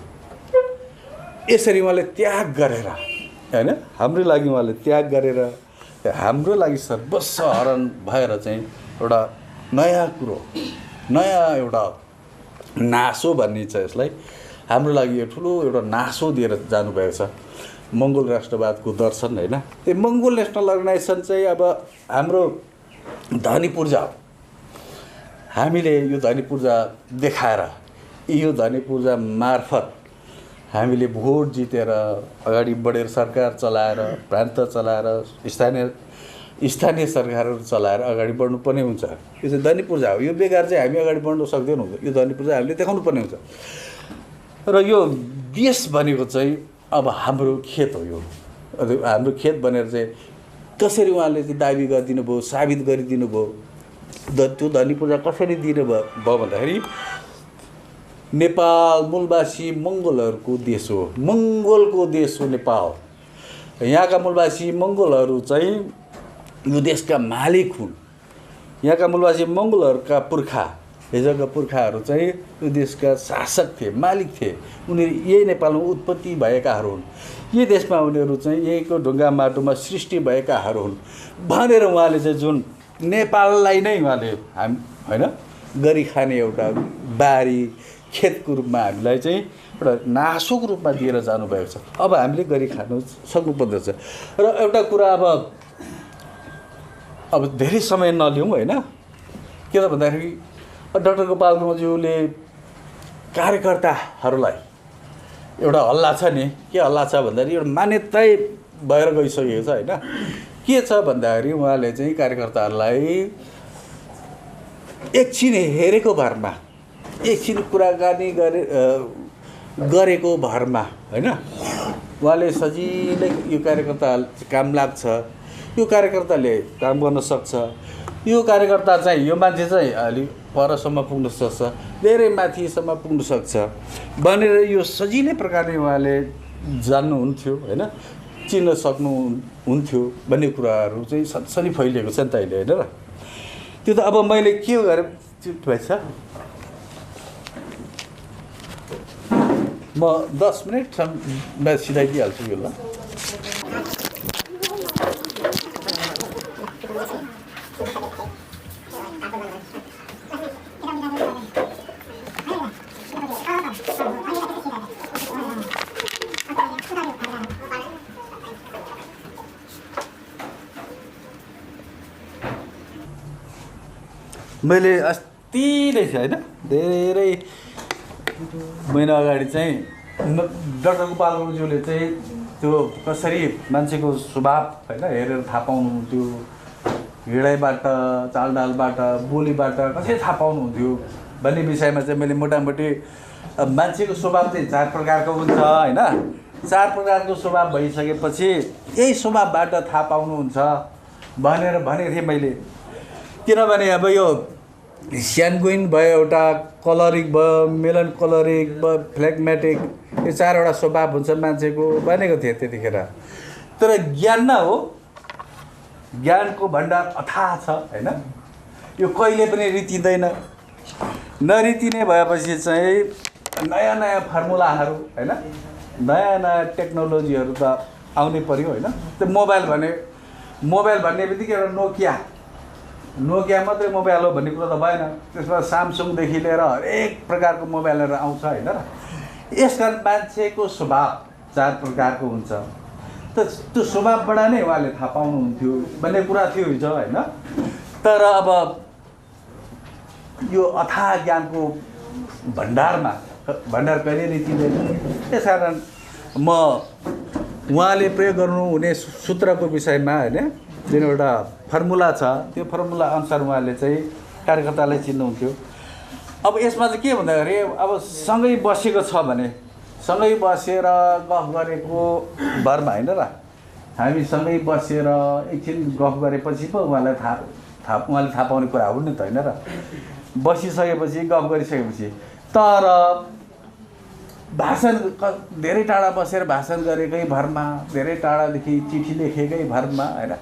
यसरी उहाँले त्याग गरेर होइन, हाम्रो लागि उहाँले त्याग गरेर, हाम्रो लागि सर्वस्व हरण भएर चाहिँ एउटा नयाँ कुरो, नयाँ एउटा नासो भन्ने छ यसलाई, हाम्रो लागि यो ठुलो एउटा नासो दिएर जानुभएको छ। मङ्गोल राष्ट्रवादको दर्शन होइन, त्यो मङ्गोल नेसनल अर्गनाइजेसन चाहिँ अब हाम्रो धनी पूर्जा हो। हामीले यो धनी पूर्जा देखाएर, यो धनी पूर्जा मार्फत हामीले भोट जितेर अगाडि बढेर सरकार चलाएर, प्रान्त चलाएर, स्थानीय सरकारहरू चलाएर अगाडि बढ्नुपर्ने हुन्छ। यो चाहिँ धनी पूर्जा हो। यो बेकार चाहिँ हामी अगाडि बढ्न सक्दैनौँ। यो धनी पूर्जा हामीले देखाउनु पर्ने हुन्छ। र यो देश भनेको चाहिँ अब हाम्रो खेत हो। यो हाम्रो खेत भनेर चाहिँ कसरी उहाँले चाहिँ दाबी गरिदिनु भयो, साबित गरिदिनु भयो। त्यो धनी पूर्जा कसरी दिनुभयो भन्दाखेरि नेपाल मूलवासी मङ्गोलहरूको देश हो, मङ्गोलको देश हो नेपाल। यहाँका मूलवासी मङ्गोलहरू चाहिँ यो देशका मालिक हुन्। यहाँका मूलवासी मङ्गोलहरूका पुर्खा, हिजोका पुर्खाहरू चाहिँ यो देशका शासक थिए, मालिक थिए। उनीहरू यही नेपालमा उत्पत्ति भएकाहरू हुन्। यही देशमा उनीहरू चाहिँ यहीँको ढुङ्गा माटोमा सृष्टि भएकाहरू हुन् भनेर उहाँले चाहिँ जुन नेपाललाई नै उहाँले होइन गरी खाने एउटा बारी खेतको रूपमा हामीलाई चाहिँ एउटा नासोको रूपमा दिएर जानुभएको छ। अब हामीले गरी खानु सक्नुपर्दो रहेछ। र एउटा कुरा अब धेरै समय नलिउँ होइन, के त भन्दाखेरि डाक्टर गोपाल गुरुङज्यूले कार्यकर्ताहरूलाई एउटा हल्ला छ नि, के हल्ला छ भन्दाखेरि एउटा मान्यतै भएर गइसकेको छ होइन। के छ भन्दाखेरि उहाँले चाहिँ कार्यकर्ताहरूलाई एकछिन हेरेको भरमा, एकछिन कुराकानी गरेको भरमा होइन, उहाँले सजिलै यो कार्यकर्ता काम लाग्छ, यो कार्यकर्ताले काम गर्न सक्छ, यो कार्यकर्ता चाहिँ यो मान्छे चाहिँ अलि परसम्म पुग्न सक्छ, धेरै माथिसम्म पुग्न सक्छ भनेर यो सजिलै प्रकारले उहाँले जान्नुहुन्थ्यो होइन, चिन्न सक्नुहुन्थ्यो भन्ने कुराहरू चाहिँ सनसनी फैलिएको छ नि त अहिले होइन। र त्यो त अब मैले के गरेँ त्यो भएछ, म 10 मिनटसम्म सिधाइदिइहाल्छु यो ल। मैले अस्ति नै थिएँ होइन, धेरै महिना अगाडि चाहिँ डाक्टर गोपाल गुरुङज्यूले चाहिँ त्यो कसरी मान्छेको स्वभाव होइन हेरेर थाहा पाउनुहुन्थ्यो, हिँडाइबाट, चालडालबाट, बोलीबाट कसरी थाहा पाउनुहुन्थ्यो भन्ने विषयमा चाहिँ मैले मोटामोटी अब मान्छेको स्वभाव चाहिँ 4 प्रकारको हुन्छ होइन। 4 प्रकारको स्वभाव भइसकेपछि यही स्वभावबाट थाहा पाउनुहुन्छ भनेर भनेको थिएँ मैले। किनभने अब यो स्यान्गुइन भयो, एउटा कलरिक भयो, मेलनकोलरिक भयो, फ्लेगमेटिक, यो 4वटा स्वभाव हुन्छ मान्छेको भनेको थिएँ त्यतिखेर। तर ज्ञान न हो, ज्ञानको भण्डार अथाह छ होइन। यो कहिले पनि रितिँदैन। नरितिने भएपछि चाहिँ नयाँ नयाँ फर्मुलाहरू होइन, नयाँ नयाँ टेक्नोलोजीहरू त आउनै पर्यो होइन। त्यो मोबाइल भन्ने बित्तिकै एउटा नोकिया मात्रै मोबाइल हो भन्ने कुरो त भएन। त्यसमा सामसुङदेखि लिएर हरेक प्रकारको मोबाइलहरू आउँछ होइन र। यसकारण मान्छेको स्वभाव 4 प्रकारको हुन्छ। त त्यो स्वभावबाट नै उहाँले थाहा पाउनुहुन्थ्यो भन्ने कुरा थियो हिजो होइन। तर अब यो अथाह ज्ञानको भण्डार कहिले रितिँदैन। त्यसकारण म उहाँले प्रयोग गर्नुहुने सूत्रको विषयमा होइन, जुन एउटा फर्मुला छ त्यो फर्मुला अनुसार उहाँले चाहिँ कार्यकर्तालाई चिन्नुहुन्थ्यो। अब यसमा चाहिँ के भन्दाखेरि अब सँगै बसेको छ भने, सँगै बसेर गफ गरेको भरमा होइन र, हामी सँगै बसेर एकछिन गफ गरेपछि पो उहाँले थाहा पाउने कुरा हो नि त होइन र। बसिसकेपछि गफ गरिसकेपछि। तर भाषण धेरै टाढा बसेर भाषण गरेकै भरमा, धेरै टाढादेखि चिठी लेखेकै भरमा होइन,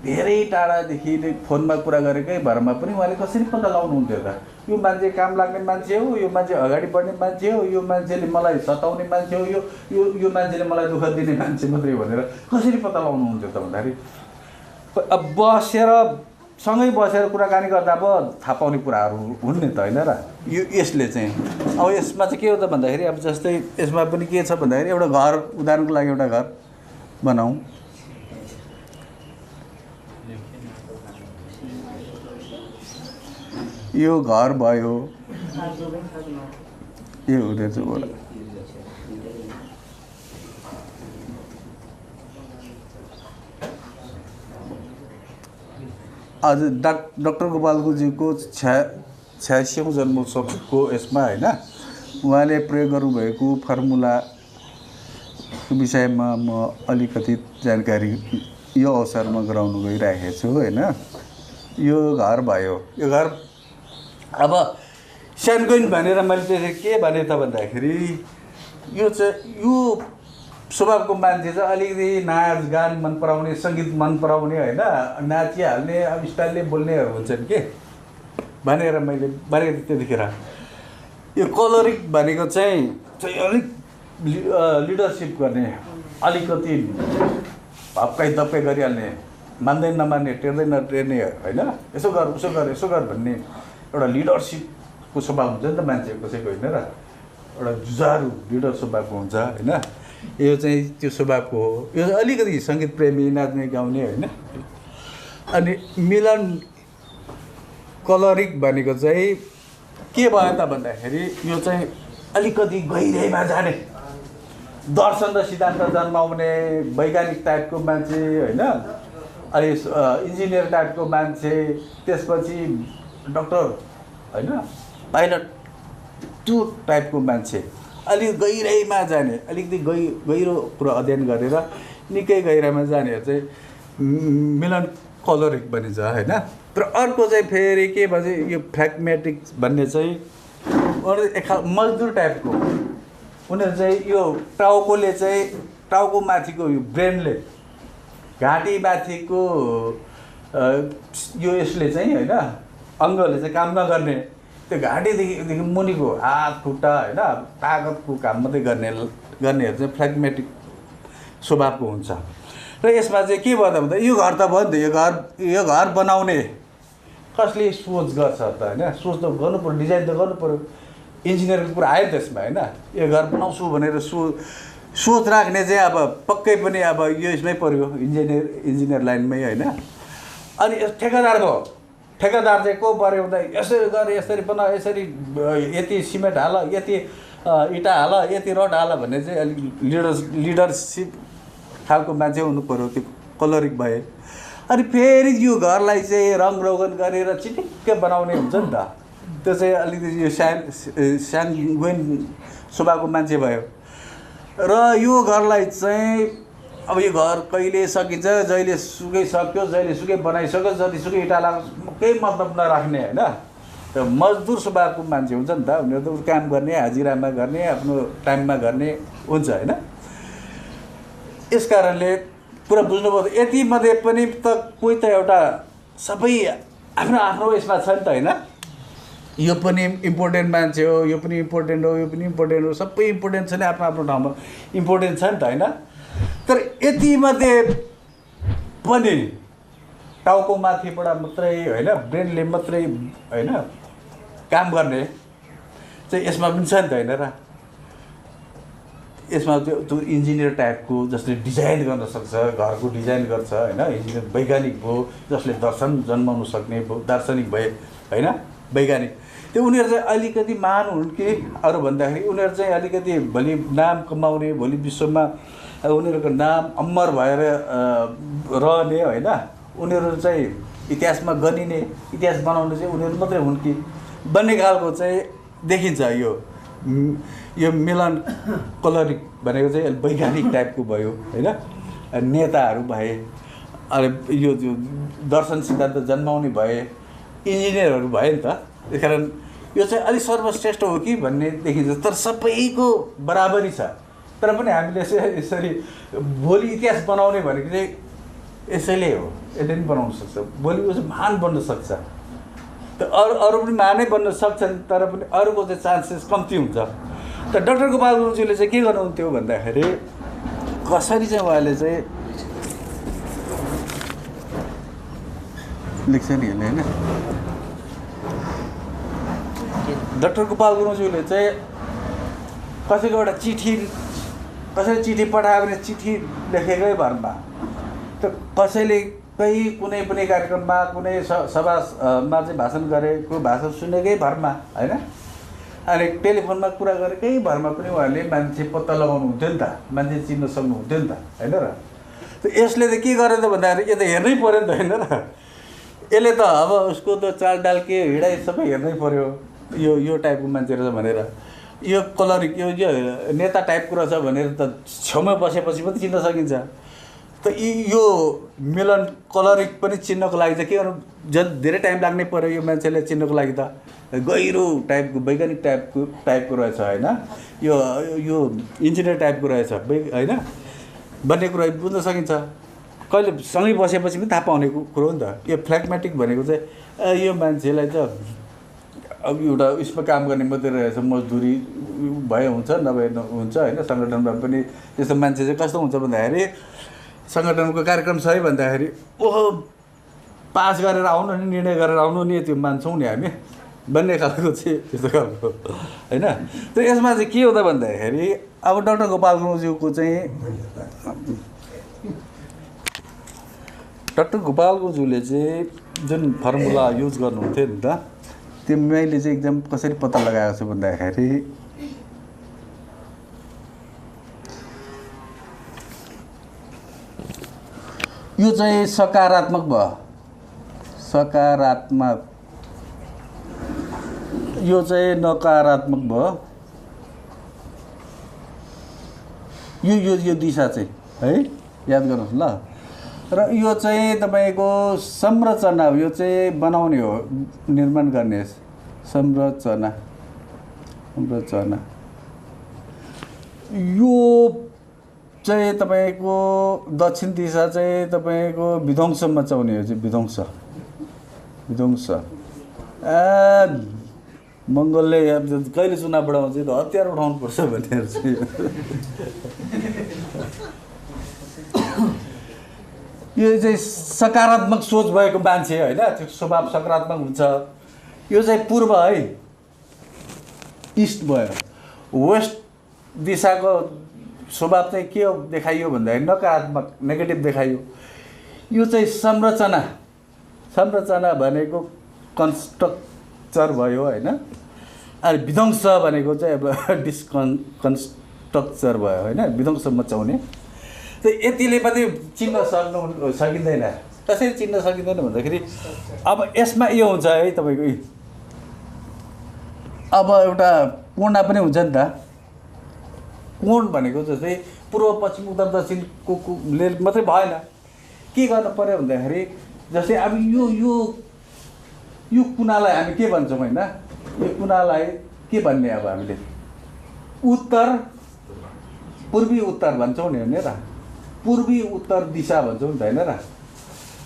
धेरै टाढादेखि फोनमा कुरा गरेकै भरमा पनि उहाँले कसरी पत्ता लगाउनुहुन्थ्यो त? यो मान्छे काम लाग्ने मान्छे हो, यो मान्छे अगाडि बढ्ने मान्छे हो, यो मान्छेले मलाई सताउने मान्छे हो, यो मान्छेले मलाई दुःख दिने मान्छे मात्रै भनेर कसरी पत्ता लगाउनुहुन्थ्यो त भन्दाखेरि अब सँगै बसेर कुराकानी गर्दा पो थाहा पाउने कुराहरू हुन् नि त होइन र। यसले चाहिँ अब यसमा चाहिँ के हो त भन्दाखेरि अब जस्तै यसमा पनि के छ भन्दाखेरि एउटा घर, उदाहरणको लागि एउटा घर बनाऊँ। यो घर भयो, यो हुँदैछ होला। आज डाक्टर गोपालजीको 86औं जन्मोत्सवको यसमा होइन उहाँले प्रयोग गर्नुभएको फर्मुलाको विषयमा म अलिकति जानकारी यो अवसरमा गराउन गइरहेको छु होइन। यो घर भयो, यो घर अब स्यान्गुइन भनेर मैले चाहिँ के भने त भन्दाखेरि यो स्वभावको मान्छे चाहिँ अलिकति नाचगान मन पराउने, सङ्गीत मन पराउने होइन, नाचिहाल्ने, अब स्टाइलले बोल्नेहरू हुन्छन् के भनेर मैले भनेको थिएँ त्यतिखेर। यो कलरिक भनेको चाहिँ अलिक लिडरसिप गर्ने, अलिकति हप्काइ दप्काइ गरिहाल्ने, मान्दै नमान्ने, टेर्दै नटेर्ने होइन, यसो गर भन्ने एउटा लिडरसिपको स्वभाव हुन्छ नि त मान्छे कसैको होइन र। एउटा जुझारु लिडर स्वभावको हुन्छ होइन। यो चाहिँ त्यो स्वभावको हो। यो अलिकति सङ्गीत प्रेमी, नाच्ने गाउने होइन। अनि मिलन कलरिक भनेको चाहिँ के भयो त भन्दाखेरि यो चाहिँ अलिकति गहिराइमा जाने, दर्शन र सिद्धान्त जन्माउने वैज्ञानिक टाइपको मान्छे होइन, अनि इन्जिनियर टाइपको मान्छे, त्यसपछि डक्टर होइन, पाइलट, त्यो टाइपको मान्छे, अलिक गहिराइमा जाने, अलिकति गहिरो कुरो अध्ययन गरेर निकै गहिराइमा जानेहरू चाहिँ मिलन कलरिक भनिन्छ होइन। तर अर्को चाहिँ फेरि के भन्छ, यो फ्लेगमेटिक भन्ने चाहिँ मजदुर टाइपको उनीहरू चाहिँ यो टाउकोले चाहिँ, टाउको माथिको यो ब्रेनले, घाँटी माथिको यो यसले चाहिँ होइन, अङ्गले चाहिँ काम नगर्ने, त्यो घाँटीदेखि मुनिको हात खुट्टा होइन तागतको काम मात्रै गर्नेहरू चाहिँ फ्लेगमेटिक स्वभावको हुन्छ। र यसमा चाहिँ के भयो त भन्दा यो घर त भयो नि त, यो घर बनाउने कसले सोच गर्छ त होइन, सोच त गर्नु पर्यो, डिजाइन त गर्नु पर्यो, इन्जिनियरको कुरा आयो त्यसमा होइन। यो घर बनाउँछु भनेर सोच राख्ने चाहिँ अब पक्कै पनि अब यो यसमै पर्यो, इन्जिनियर लाइनमै होइन। अनि ठेकेदार भयो, ठेकेदार चाहिँ को पऱ्यो भन्दा यसरी गर, यसरी बना, यसरी यति सिमेन्ट हाल, यति इँटा हाल, यति रड हाल भन्ने चाहिँ अलिक लिडरसिप खालको मान्छे हुनु पऱ्यो, त्यो कलरिक भए। अनि फेरि यो घरलाई चाहिँ रङ रोगन गरेर चिटिक्क बनाउने हुन्छ नि त, त्यो चाहिँ अलिकति यो सानगुइन स्वभावको मान्छे भयो र यो घरलाई चाहिँ अब यो घर कहिले सकिन्छ, जहिले सुकै सक्यो, जहिले सुकै बनाइसक्यो, जतिसुकै इँटा लाग्यो, केही मतलब नराख्ने होइन। त्यो मजदुर स्वभावको मान्छे हुन्छ नि त, उनीहरू त काम गर्ने, हाजिरामा गर्ने, आफ्नो टाइममा गर्ने हुन्छ होइन। यस कारणले कुरा बुझ्नुभयो। यति मध्ये पनि त कोही त एउटा सबै आफ्नो आफ्नो यसमा छ नि त होइन। यो पनि इम्पोर्टेन्ट मान्छे हो, यो पनि इम्पोर्टेन्ट हो, यो पनि इम्पोर्टेन्ट हो, सबै इम्पोर्टेन्ट छ नि आफ्नो आफ्नो ठाउँमा इम्पोर्टेन्ट छ नि त होइन। तर यति मध्ये पनि टाउको माथिबाट मात्रै होइन, ब्रेनले मात्रै होइन काम गर्ने चाहिँ यसमा पनि छ नि त होइन र। यसमा त्यो इन्जिनियर टाइपको जसले डिजाइन गर्न सक्छ, घरको डिजाइन गर्छ होइन, इन्जिनियर वैज्ञानिक भयो, जसले दर्शन जन्माउन सक्ने भयो, दार्शनिक भए होइन, वैज्ञानिक। त्यो उनीहरू चाहिँ अलिकति महान हुन् कि अरू भन्दाखेरि उनीहरू चाहिँ अलिकति भोलि नाम कमाउने, भोलि विश्वमा उनीहरूको नाम अमर भएर रहने होइन, उनीहरू चाहिँ इतिहासमा गनिने, इतिहास बनाउने चाहिँ उनीहरू मात्रै हुन् कि भन्ने खालको चाहिँ देखिन्छ। यो मिलन कोलरिक भनेको चाहिँ वैज्ञानिक टाइपको भयो होइन, नेताहरू भए, अरे यो दर्शन सिद्धान्त जन्माउने भए, इन्जिनियरहरू भए नि त। त्यस कारण यो चाहिँ अलिक सर्वश्रेष्ठ हो कि भन्ने देखिन्छ। तर सबैको बराबरी छ, तर पनि हामीले यसरी भोलि इतिहास बनाउने भनेको चाहिँ यसैले हो, यसले पनि बनाउन सक्छ, भोलि उसो महान बन्न सक्छ। त अरू पनि महानै बन्न सक्छन्, तर पनि अरूको चाहिँ चान्सेस कम्ती हुन्छ। त डाक्टर गोपाल गुरुङज्यूले चाहिँ के गर्नुहुन्थ्यो भन्दाखेरि कसरी चाहिँ उहाँले चाहिँ लेख्छ नि होइन। डाक्टर गोपाल गुरुङज्यूले चाहिँ कसैको एउटा कसैले चिठी पठायो भने चिठी लेखेकै भरमा, त कसैले कुनै पनि कार्यक्रममा कुनै सभामा चाहिँ भाषण गरेको भाषण सुनेकै भरमा होइन, अनि टेलिफोनमा कुरा गरेकै भरमा पनि उहाँहरूले मान्छे पत्ता लगाउनु हुन्थ्यो नि त, मान्छे चिन्न सक्नुहुन्थ्यो नि त होइन र। यसले त के गर्यो त भन्दाखेरि यो त हेर्नै पऱ्यो नि त होइन र। यसले त अब उसको त चालडाल के हिँडाइ सबै हेर्नै पऱ्यो, यो टाइपको मान्छे रहेछ भनेर, यो कलरिक यो नेता टाइपको रहेछ भनेर त छेउमा बसेपछि पनि चिन्न सकिन्छ। त यो मिलन कलरिक पनि चिन्नको लागि चाहिँ के गर्नु, धेरै टाइम लाग्नै पऱ्यो यो मान्छेले चिन्नको लागि त। गहिरो टाइपको वैज्ञानिक टाइपको रहेछ होइन, यो इन्जिनियर टाइपको रहेछ होइन भन्ने कुरा बुझ्न सकिन्छ। कहिले सँगै बसेपछि पनि थाहा पाउने कुरो हो नि त। यो फ्लेगमेटिक भनेको चाहिँ यो मान्छेलाई त अब एउटा उसमा काम गर्ने मात्रै रहेछ, मजदुरी भए हुन्छ नभए हुन्छ होइन। सङ्गठनमा पनि त्यस्तो मान्छे चाहिँ कस्तो हुन्छ भन्दाखेरि सङ्गठनको कार्यक्रम छ है भन्दाखेरि ओहो पास गरेर आउनु नि, निर्णय गरेर आउनु नि, त्यो मान्छौँ नि हामी भन्ने खालको चाहिँ त्यस्तो खालको होइन। त यसमा चाहिँ के हो त भन्दाखेरि अब डाक्टर गोपाल गुरुङज्यूको चाहिँ डाक्टर गोपाल गुरुङज्यूले चाहिँ जुन फर्मुला युज गर्नुहुन्थ्यो नि त, त्यो मैले चाहिँ एकदम कसरी पत्ता लगाएको छु भन्दाखेरि यो चाहिँ सकारात्मक भयो, सकारात्मक, यो चाहिँ नकारात्मक भयो, यो दिशा चाहिँ है याद गर्नुहोस् ल। र यो चाहिँ तपाईँको संरचना हो, यो चाहिँ बनाउने हो, निर्माण गर्ने संरचना। यो चाहिँ तपाईँको दक्षिण दिशा चाहिँ तपाईँको विध्वंस मचाउने हो चाहिँ, विध्वंस। मङ्गलले कहिले चुनाव बढाउँछ त हतियार उठाउनुपर्छ भनेर चाहिँ यो चाहिँ सकारात्मक सोच भएको मान्छे होइन, त्यो स्वभाव सकारात्मक हुन्छ। यो चाहिँ पूर्व है, इस्ट भयो। वेस्ट दिशाको स्वभाव चाहिँ के हो देखाइयो भन्दाखेरि नकारात्मक, नेगेटिभ देखाइयो। यो चाहिँ संरचना भनेको कन्स्ट्रक्चर भयो होइन, अनि विध्वंस भनेको चाहिँ अब कन्स्ट्रक्चर भयो होइन, विध्वंस मचाउने। त यतिले पनि चिन्न सकिँदैन। कसरी चिन्न सकिँदैन भन्दाखेरि अब यसमा यो हुन्छ है तपाईँको अब एउटा कोणा पनि हुन्छ नि त। कोण भनेको जस्तै पूर्व पश्चिम उत्तर दक्षिणको ले मात्रै भएन। के गर्नु पर्यो भन्दाखेरि जस्तै अब यो कुनालाई हामी के भन्छौँ होइन, यो कुनालाई के भन्ने अब हामीले उत्तर पूर्वी उत्तर भन्छौँ नि होइन र, पूर्वी उत्तर दिशा भन्छौँ नि त होइन र।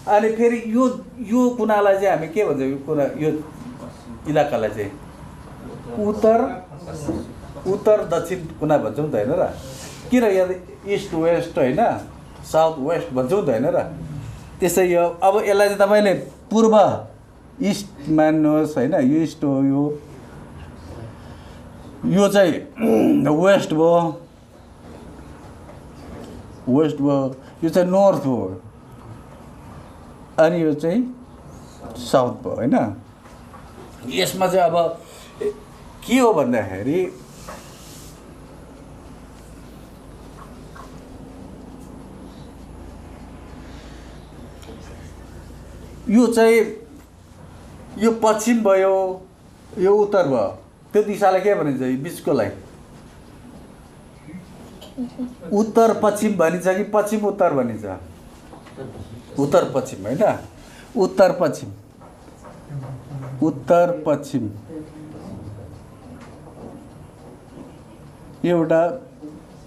अनि फेरि यो कुनालाई चाहिँ हामी के भन्छौँ, यो कुना यो इलाकालाई चाहिँ उत्तर दक्षिण कुना भन्छौँ त होइन र। किन यहाँ इस्ट वेस्ट होइन, साउथ वेस्ट भन्छौँ त होइन र। त्यसै यो अब यसलाई चाहिँ तपाईँले पूर्व इस्ट मान्नुहोस् होइन, यो इस्ट हो, यो चाहिँ वेस्ट भयो, यो चाहिँ नर्थ हो, अनि यो चाहिँ साउथ भयो होइन। यसमा चाहिँ अब के हो भन्दाखेरि यो चाहिँ यो पश्चिम भयो, यो उत्तर भयो, त्यो दिशालाई के भनिन्छ, बिचकोलाई उत्तर पश्चिम भनिन्छ कि पश्चिम उत्तर भनिन्छ, उत्तर पश्चिम होइन, उत्तर पश्चिम एउटा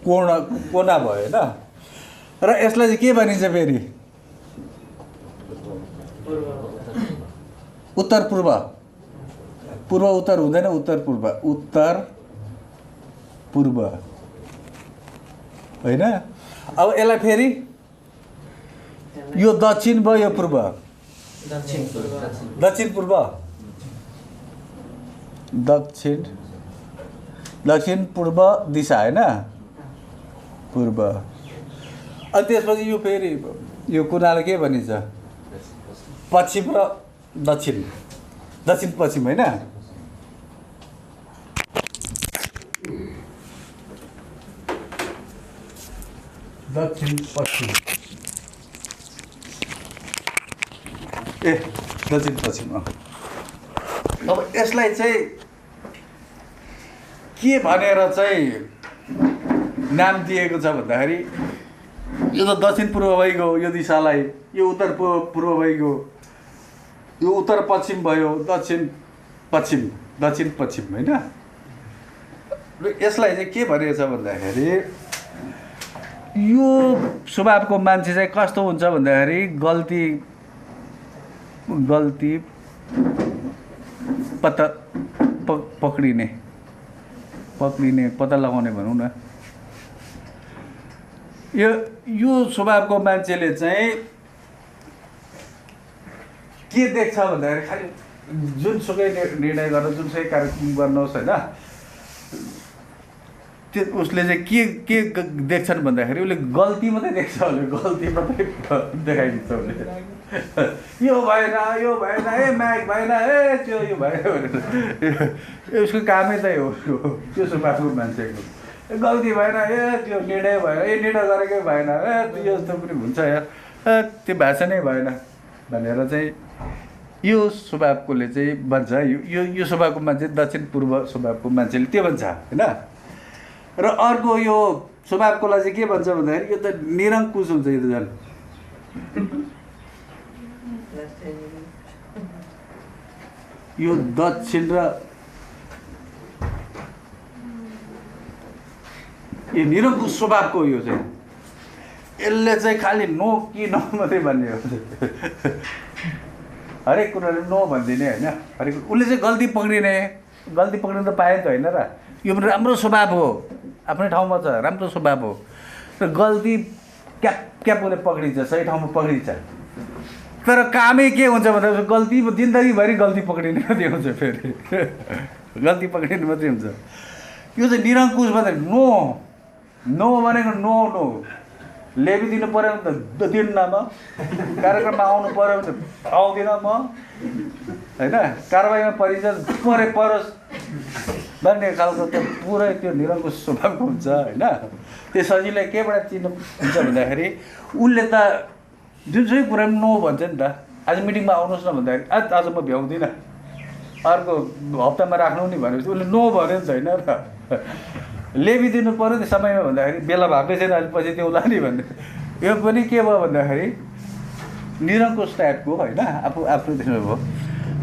कोना भयो होइन। र यसलाई चाहिँ के भनिन्छ फेरि उत्तर पूर्व, पूर्व उत्तर हुँदैन, उत्तर पूर्व होइन। अब यसलाई फेरि यो दक्षिण भयो, यो पूर्व, दक्षिण पूर्व, दक्षिण पूर्व दिशा होइन, पूर्व। अनि त्यसपछि यो फेरि यो कुनालाई के भनिन्छ, पश्चिम र दक्षिण पश्चिम होइन। दक्षिण पश्चिम दक्षिण पश्चिम। अब यसलाई चाहिँ के भनेर चाहिँ नाम दिएको छ भन्दाखेरि यो त दक्षिण पूर्व भइगयो, यो दिशालाई यो उत्तर पूर्व भइगयो, यो उत्तर पश्चिम भयो, दक्षिण पश्चिम होइन। र यसलाई चाहिँ के भनेको छ भन्दाखेरि यो स्वभावको मान्छे चाहिँ कस्तो हुन्छ भन्दाखेरि गल्ती पक्रिने पत्ता लगाउने भनौँ न। यो स्वभावको मान्छेले चाहिँ के देख्छ भन्दाखेरि खालि जुनसुकै निर्णय गर्न, जुनसुकै कार्यक्रम गर्नुहोस् होइन, त्यो उसले चाहिँ के देख्छन् भन्दाखेरि उसले गल्ती मात्रै देख्छ, गल्ती मात्रै देखाइदिन्छ उसले। यो भएन, ए म्याग भएन, ए त्यो यो भएन भनेर उसको कामै चाहिँ हो त्यो स्वभावको मान्छेको। गल्ती भएन, ए त्यो निर्णय भएन, निर्णय गरेकै भएन, त्यो यस्तो पनि हुन्छ यार, त्यो भाषा नै भएन भनेर चाहिँ यो स्वभावकोले चाहिँ भन्छ। यो स्वभावको मान्छे, दक्षिण पूर्व स्वभावको मान्छेले त्यो भन्छ होइन। र अर्को यो स्वभावकोलाई चाहिँ के भन्छ भन्दाखेरि यो त निरङ्कुश हुन्छ, यो त झन् यो दक्षिण र यो निरङ्कुश स्वभावको यो चाहिँ यसले चाहिँ खालि नो कि नो मात्रै भन्ने हो, हरेक कुराले नो भनिदिने होइन। हरेक उसले चाहिँ गल्ती पक्रिनु त पायो नि त होइन र। यो पनि राम्रो स्वभाव हो, आफ्नै ठाउँमा छ, राम्रो स्वभाव हो। र गल्ती क्याप उसले पक्रिन्छ, सही ठाउँमा पक्रिन्छ। तर कामै के हुन्छ भन्दा गल्ती जिन्दगीभरि गल्ती पक्रिने मात्रै हुन्छ, फेरि गल्ती पक्रिने मात्रै हुन्छ। यो चाहिँ निरङ्कुश भन्दा नो भनेको नो ल्याइदिनु पऱ्यो भने त दिन्न म, कार्यक्रममा आउनु पऱ्यो भने त आउँदिनँ म होइन, कारबाहीमा परोस् भन्ने खालको त्यो पुरै त्यो निरङ्कुश स्वभावको हुन्छ होइन। त्यो सजिलै केबाट चिन्नु हुन्छ भन्दाखेरि उसले त जुनसुकै कुरा नो भन्छ नि त। आज मिटिङमा आउनुहोस् न भन्दाखेरि आज म भ्याउँदिनँ अर्को हप्तामा राख्नु नि भनेपछि उसले नो भन्यो नि छैन र ल्याइदिनु पऱ्यो नि समयमा भन्दाखेरि बेला भएकै छैन अहिले पछि दिउँला नि भन्ने। यो पनि के भयो भन्दाखेरि निरङ्कुश टाइपको होइन आफू देख्नुभयो।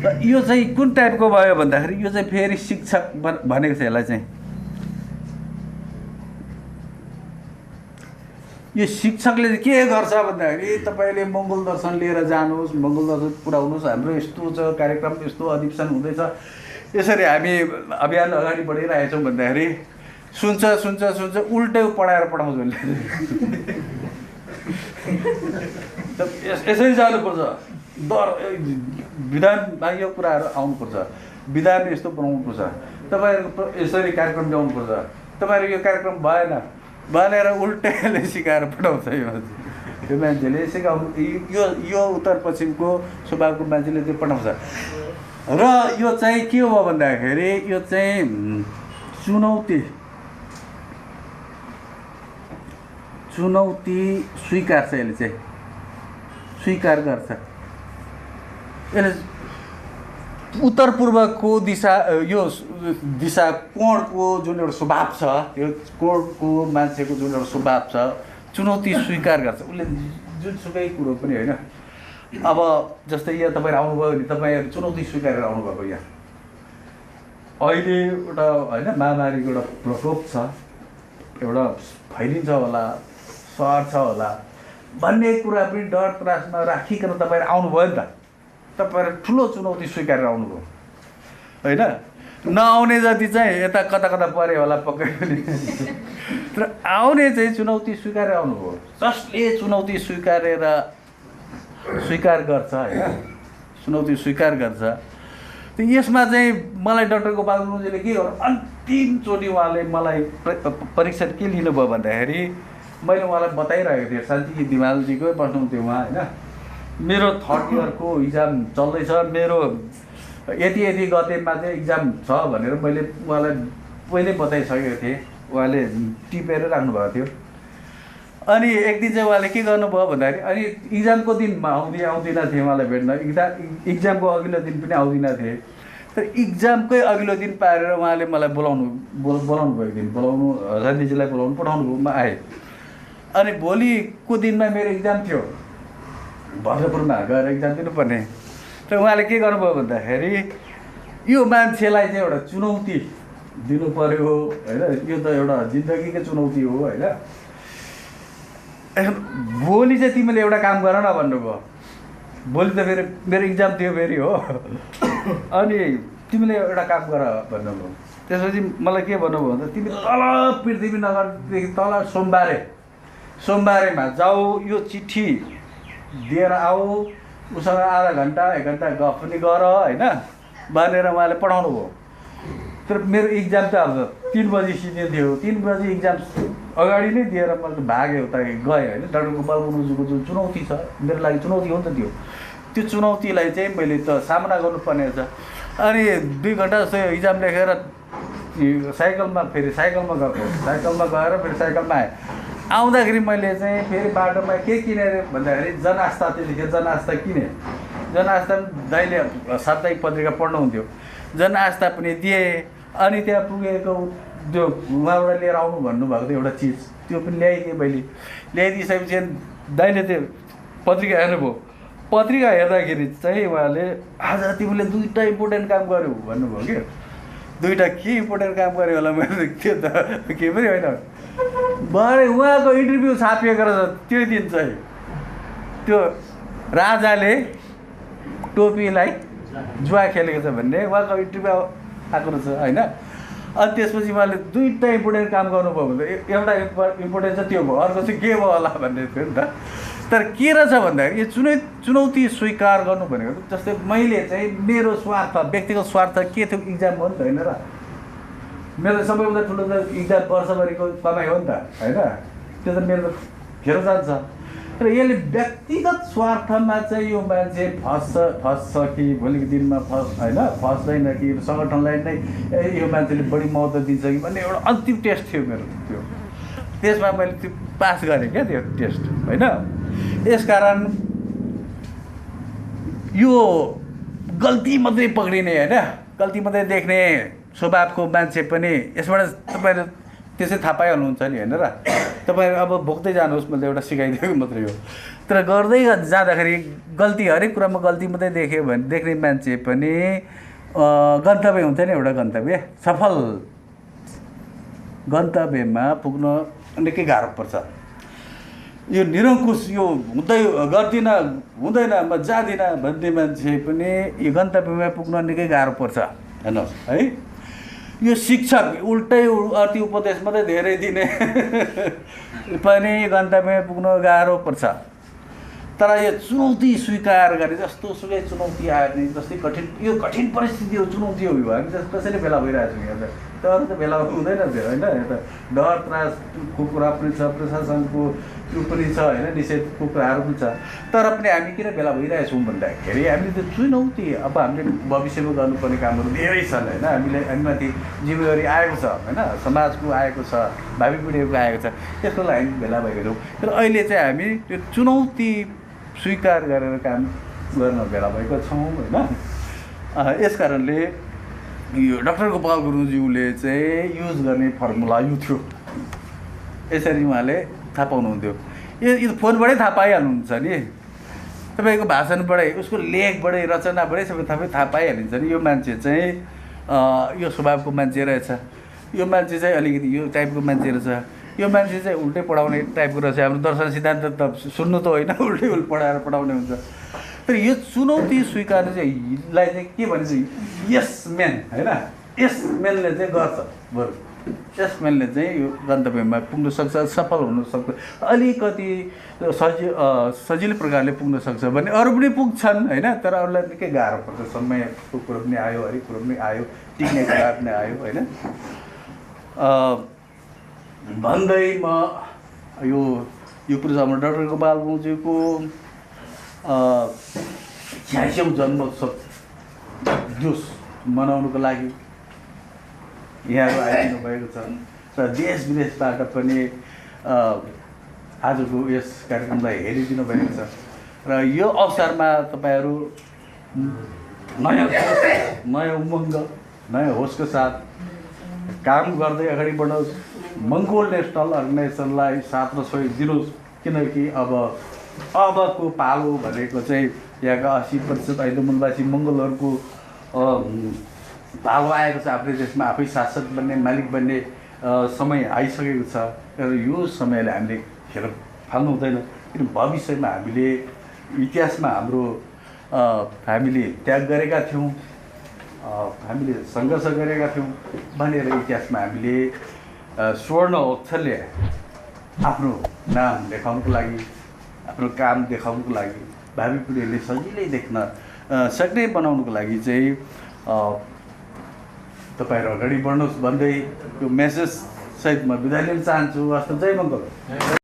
र यो चाहिँ कुन टाइपको भयो भन्दाखेरि यो चाहिँ फेरि शिक्षक भनेको छ यसलाई चाहिँ। यो शिक्षकले चाहिँ के गर्छ भन्दाखेरि तपाईँले मङ्गल दर्शन लिएर जानुहोस्, मङ्गल दर्शन पुऱ्याउनुहोस्, हाम्रो यस्तो छ कार्यक्रम, यस्तो अधिवेशन हुँदैछ, यसरी हामी अभियान अगाडि बढिरहेछौँ भन्दाखेरि सुन्छ उल्टै पढाएर पठाउँछ उसले। यसरी जानुपर्छ, विधानमा यो कुराहरू आउनुपर्छ, विधान यस्तो बनाउनुपर्छ, तपाईँहरूको यसरी कार्यक्रम ल्याउनुपर्छ, तपाईँहरू यो कार्यक्रम भएन भनेर उल्टैले सिकाएर पठाउँछ यो मान्छेले सिकाउनु। यो उत्तर पश्चिमको स्वभावको मान्छेले त्यो पठाउँछ। र यो चाहिँ के हो भन्दाखेरि यो चाहिँ चुनौती स्वीकार्छ, यसले चाहिँ स्वीकार गर्छ। यसले उत्तर पूर्वको दिशा, यो दिशा कोणको जुन एउटा स्वभाव छ, यो कोणको मान्छेको जुन एउटा स्वभाव छ, चुनौती स्वीकार गर्छ उसले जुनसुकै कुरो पनि होइन। अब जस्तै यहाँ तपाईँहरू आउनुभयो भने तपाईँहरू चुनौती स्वीकार गरेर आउनुभएको। यहाँ अहिले एउटा होइन महामारीको एउटा प्रकोप छ, एउटा फैलिन्छ होला, सर्छ होला भन्ने कुरा पनि डर त्रासमा राखिकन तपाईँहरू आउनुभयो नि त। तपाईँहरू ठुलो चुनौती स्वीकारेर आउनुभयो होइन। नआउने जति चाहिँ यता कता पऱ्यो होला पक्कै पनि, तर आउने चाहिँ चुनौती स्वीकारेर आउनुभयो। जसले चुनौती स्वीकार गर्छ होइन, चुनौती स्वीकार गर्छ। त्यो यसमा चाहिँ मलाई डाक्टर गोपाल गुरुङजीले के गर्नु, अन्तिमचोटि उहाँले मलाई परीक्षण के लिनुभयो भन्दाखेरि मैले उहाँलाई बताइरहेको थिएँ, शान्ति दिमालजीकै बस्नुहुन्थ्यो उहाँ होइन। मेरो 3rd इयरको इक्जाम चल्दैछ, मेरो यति गतेमा चाहिँ इक्जाम छ भनेर मैले उहाँलाई पहिल्यै बताइसकेको थिएँ। उहाँले टिपेर राख्नुभएको थियो। अनि एक दिन चाहिँ उहाँले के गर्नुभयो भन्दाखेरि अनि इक्जामको दिनमा आउँदिनँ थिएँ उहाँलाई भेट्न, इक्जामको अघिल्लो दिन पनि आउँदिनँ थिएँ। तर इक्जामकै अघिल्लो दिन पारेर उहाँले मलाई बोलाउनु भयो। एक दिन बोलाउनु, शान्तिजीलाई बोलाउनु पठाउनु भयो, म आएँ। अनि भोलिको दिनमा मेरो इक्जाम थियो, भद्रपुरमा गएर इक्जाम दिनुपर्ने। र उहाँले के गर्नुभयो भन्दाखेरि यो मान्छेलाई चाहिँ एउटा चुनौती दिनु पऱ्यो होइन, यो त एउटा जिन्दगीकै चुनौती हो होइन। भोलि चाहिँ तिमीले एउटा काम गर न भन्नुभयो। भोलि त फेरि मेरो इक्जाम थियो फेरि हो, अनि तिमीले एउटा काम गर भन्नुभयो। त्यसपछि मलाई के भन्नुभयो भन्दा तिमी तल पृथ्वीनगरदेखि तल सोमबारेमा जाऊ, यो चिठी दिएर आऊ, उसँग आधा घन्टा 1 घन्टा गफ पनि गर होइन भनेर उहाँले पठाउनु भयो। तर मेरो इक्जाम त अब 3 बजी सिद्धियो थियो। 3 बजी इक्जाम अगाडि नै दिएर मैले भागेँ, उता गएँ होइन। डाक्टर गोपाल गुरुङजीको जुन चुनौती छ मेरो लागि चुनौती हो नि त त्यो चुनौतीलाई चाहिँ मैले त सामना गर्नुपर्ने छ। अनि 2 घन्टा जस्तो इक्जाम लेखेर साइकलमा गएको, साइकलमा गएर फेरि साइकलमा आएँ। आउँदाखेरि मैले चाहिँ फेरि बाटोमा के किनेर भन्दाखेरि जनआस्था, त्यतिखेर जनआस्था किनेँ। जनआस्था दाइले साप्ताहिक पत्रिका पढ्नुहुन्थ्यो, जनआस्था पनि दिएँ। अनि त्यहाँ पुगेको त्यो उहाँबाट लिएर आउनु भन्नुभएको थियो एउटा चिज, त्यो पनि ल्याइदिएँ मैले। ल्याइदिइसकेपछि दाइले त्यो पत्रिका हेर्नुभयो। पत्रिका हेर्दाखेरि चाहिँ उहाँले आज तिमीले 2टा इम्पोर्टेन्ट काम गर्यौ भन्नुभयो कि। 2टा के इम्पोर्टेन्ट काम गर्यो होला, मैले त्यो त के पनि होइन। भरे उहाँको इन्टरभ्यू छापिएको रहेछ त्यो दिन चाहिँ। त्यो राजाले टोपीलाई जुवा खेलेको छ भन्ने उहाँको इन्टरभ्यू आएको रहेछ होइन। अनि त्यसपछि उहाँले 2टा इम्पोर्टेन्ट काम गर्नुभयो भने एउटा इम्पोर्टेन्ट चाहिँ त्यो भयो, अर्को चाहिँ के भयो होला भन्ने थियो नि त। तर के रहेछ भन्दाखेरि यो चुनौती स्वीकार गर्नु भनेको जस्तै मैले चाहिँ मेरो स्वार्थ, व्यक्तिगत स्वार्थ के थियो, इक्जाम हो नि त होइन र। मेरो सबैभन्दा ठुलो त इक्जाम वर्षभरिको कमाइ हो नि त होइन, त्यो त मेरो खेर जान्छ। तर यसले व्यक्तिगत स्वार्थमा चाहिँ यो मान्छे फस्छ कि भोलिको दिनमा फस्दैन कि सङ्गठनलाई नै यो मान्छेले बढी महत्त्व दिन्छ कि भन्ने एउटा अन्तिम टेस्ट थियो मेरो। त्यो त्यसमा मैले त्यो पास गरेँ क्या त्यो टेस्ट होइन। यसकारण यो गल्ती मात्रै पक्रिने होइन, गल्ती मात्रै देख्ने स्वभावको मान्छे पनि यसबाट तपाईँहरू त्यसै थाहा पाइहाल्नुहुन्छ नि होइन र। तपाईँहरू अब भोग्दै जानुहोस्, मैले एउटा सिकाइदिएको मात्रै हो। तर गर्दै जाँदाखेरि गल्ती, हरेक कुरामा गल्ती मात्रै देख्यो भने देख्ने मान्छे पनि गन्तव्य हुन्छ नि, एउटा गन्तव्य, सफल गन्तव्यमा पुग्न निकै गाह्रो पर्छ। यो निरङ्कुश यो गर्दिनँ, हुँदैन, म जाँदिनँ भन्ने मान्छे पनि यो गन्तव्यमा पुग्न निकै गाह्रो पर्छ हेर्नुहोस् है। यो शिक्षक उल्टै अति उपदेश मात्रै धेरै दिने पनि गन्तव्यमा पुग्न गाह्रो पर्छ। तर यो चुनौती स्वीकार गरे, जस्तो सुकै चुनौती आयो भने, जस्तै यो कठिन परिस्थिति हो, चुनौती हो, हामी त कसैले भेला भइरहेको छौँ यहाँ त। तर त भेला हुँदैन थियो होइन, यो त डर त्रासको कुरा पनि छ, प्रशासनको त्यो पनि छ होइन, निषेधको कुराहरू पनि छ। तर पनि हामी किन भेला भइरहेछौँ भन्दाखेरि हामीले त्यो चुनौती, अब हामीले भविष्यमा गर्नुपर्ने कामहरू धेरै छन् होइन, हामीमाथि जिम्मेवारी आएको छ होइन, समाजको आएको छ, भावी पिँढीहरूको आएको छ, त्यसको लागि हामी भेला भएका छौँ। तर अहिले चाहिँ हामी त्यो चुनौती स्वीकार गरेर काम गर्न भेला भएका छौँ होइन। यस कारणले यो डाक्टर गोपाल गुरुङज्यूले चाहिँ युज गर्ने फर्मुला यो थियो। यसरी उहाँले थाहा पाउनुहुन्थ्यो। यो फोनबाटै थाहा पाइहाल्नुहुन्छ नि, तपाईँको भाषणबाटै, उसको लेखबाटै, रचनाबाटै सबै थाहा पाइहालिन्छ नि। यो मान्छे चाहिँ यो स्वभावको मान्छे रहेछ, यो मान्छे चाहिँ अलिकति यो टाइपको मान्छे रहेछ, यो मान्छे चाहिँ उल्टै पढाउने टाइपको रहेछ। हाम्रो दर्शन सिद्धान्त त सुन्नु त होइन, उल्टै पढाएर पढाउने हुन्छ। तर यो चुनौती स्वीकार चाहिँलाई चाहिँ के भन्छ, यस म्यान होइन, यस म्यानले चाहिँ गर्छ बरु, यस म्यानले चाहिँ यो गन्तव्यमा पुग्न सक्छ, सफल हुनसक्छ, अलिकति सजिलो प्रकारले पुग्न सक्छ भने अरू पनि पुग्छन् होइन। तर अरूलाई निकै गाह्रो पर्छ, समयको कुरो पनि आयो, हरेक कुरो पनि आयो, टिक्ने कुरा पनि आयो होइन। भन्दै म यो पुरुष हाम्रो डाक्टर गोपाल गुरुङज्यूको 86औं जन्मोत्सव जोस मनाउनुको लागि यहाँहरू आइदिनु भएको छ र देश विदेशबाट पनि आजको यस कार्यक्रमलाई हेरिदिनु भएको छ। र यो अवसरमा तपाईँहरू नयाँ उमङ्ग, नयाँ होसको साथ काम गर्दै अगाडि बढोस्। मङ्गोल नेसनल अर्गनाइजेसनलाई साथ र सहयोग दिनुहोस्, किनकि अबको पालो भनेको चाहिँ यहाँका 80% अहिले मूलवासी मङ्गोलहरूको पालो आएको छ। आफ्नो देशमा आफै शासक बन्ने, मालिक बन्ने समय आइसकेको छ। र यो समयलाई हामीले खेर फाल्नु हुँदैन, किन भविष्यमा हामीले इतिहासमा हामीले त्याग गरेका थियौँ, हामीले सङ्घर्ष गरेका थियौँ भनेर इतिहासमा हामीले स्वर्ण अक्षरले आफ्नो नाम देखाउनुको लागि, आफ्नो काम देखाउनुको लागि, भावी पिँढीले सजिलै देख्न सक्ने बनाउनुको लागि चाहिँ तपाईँहरू अगाडि बढ्नुहोस् भन्दै यो मेसेज सहित म बिदा लिन चाहन्छु। हस्त, जय मङ्गल।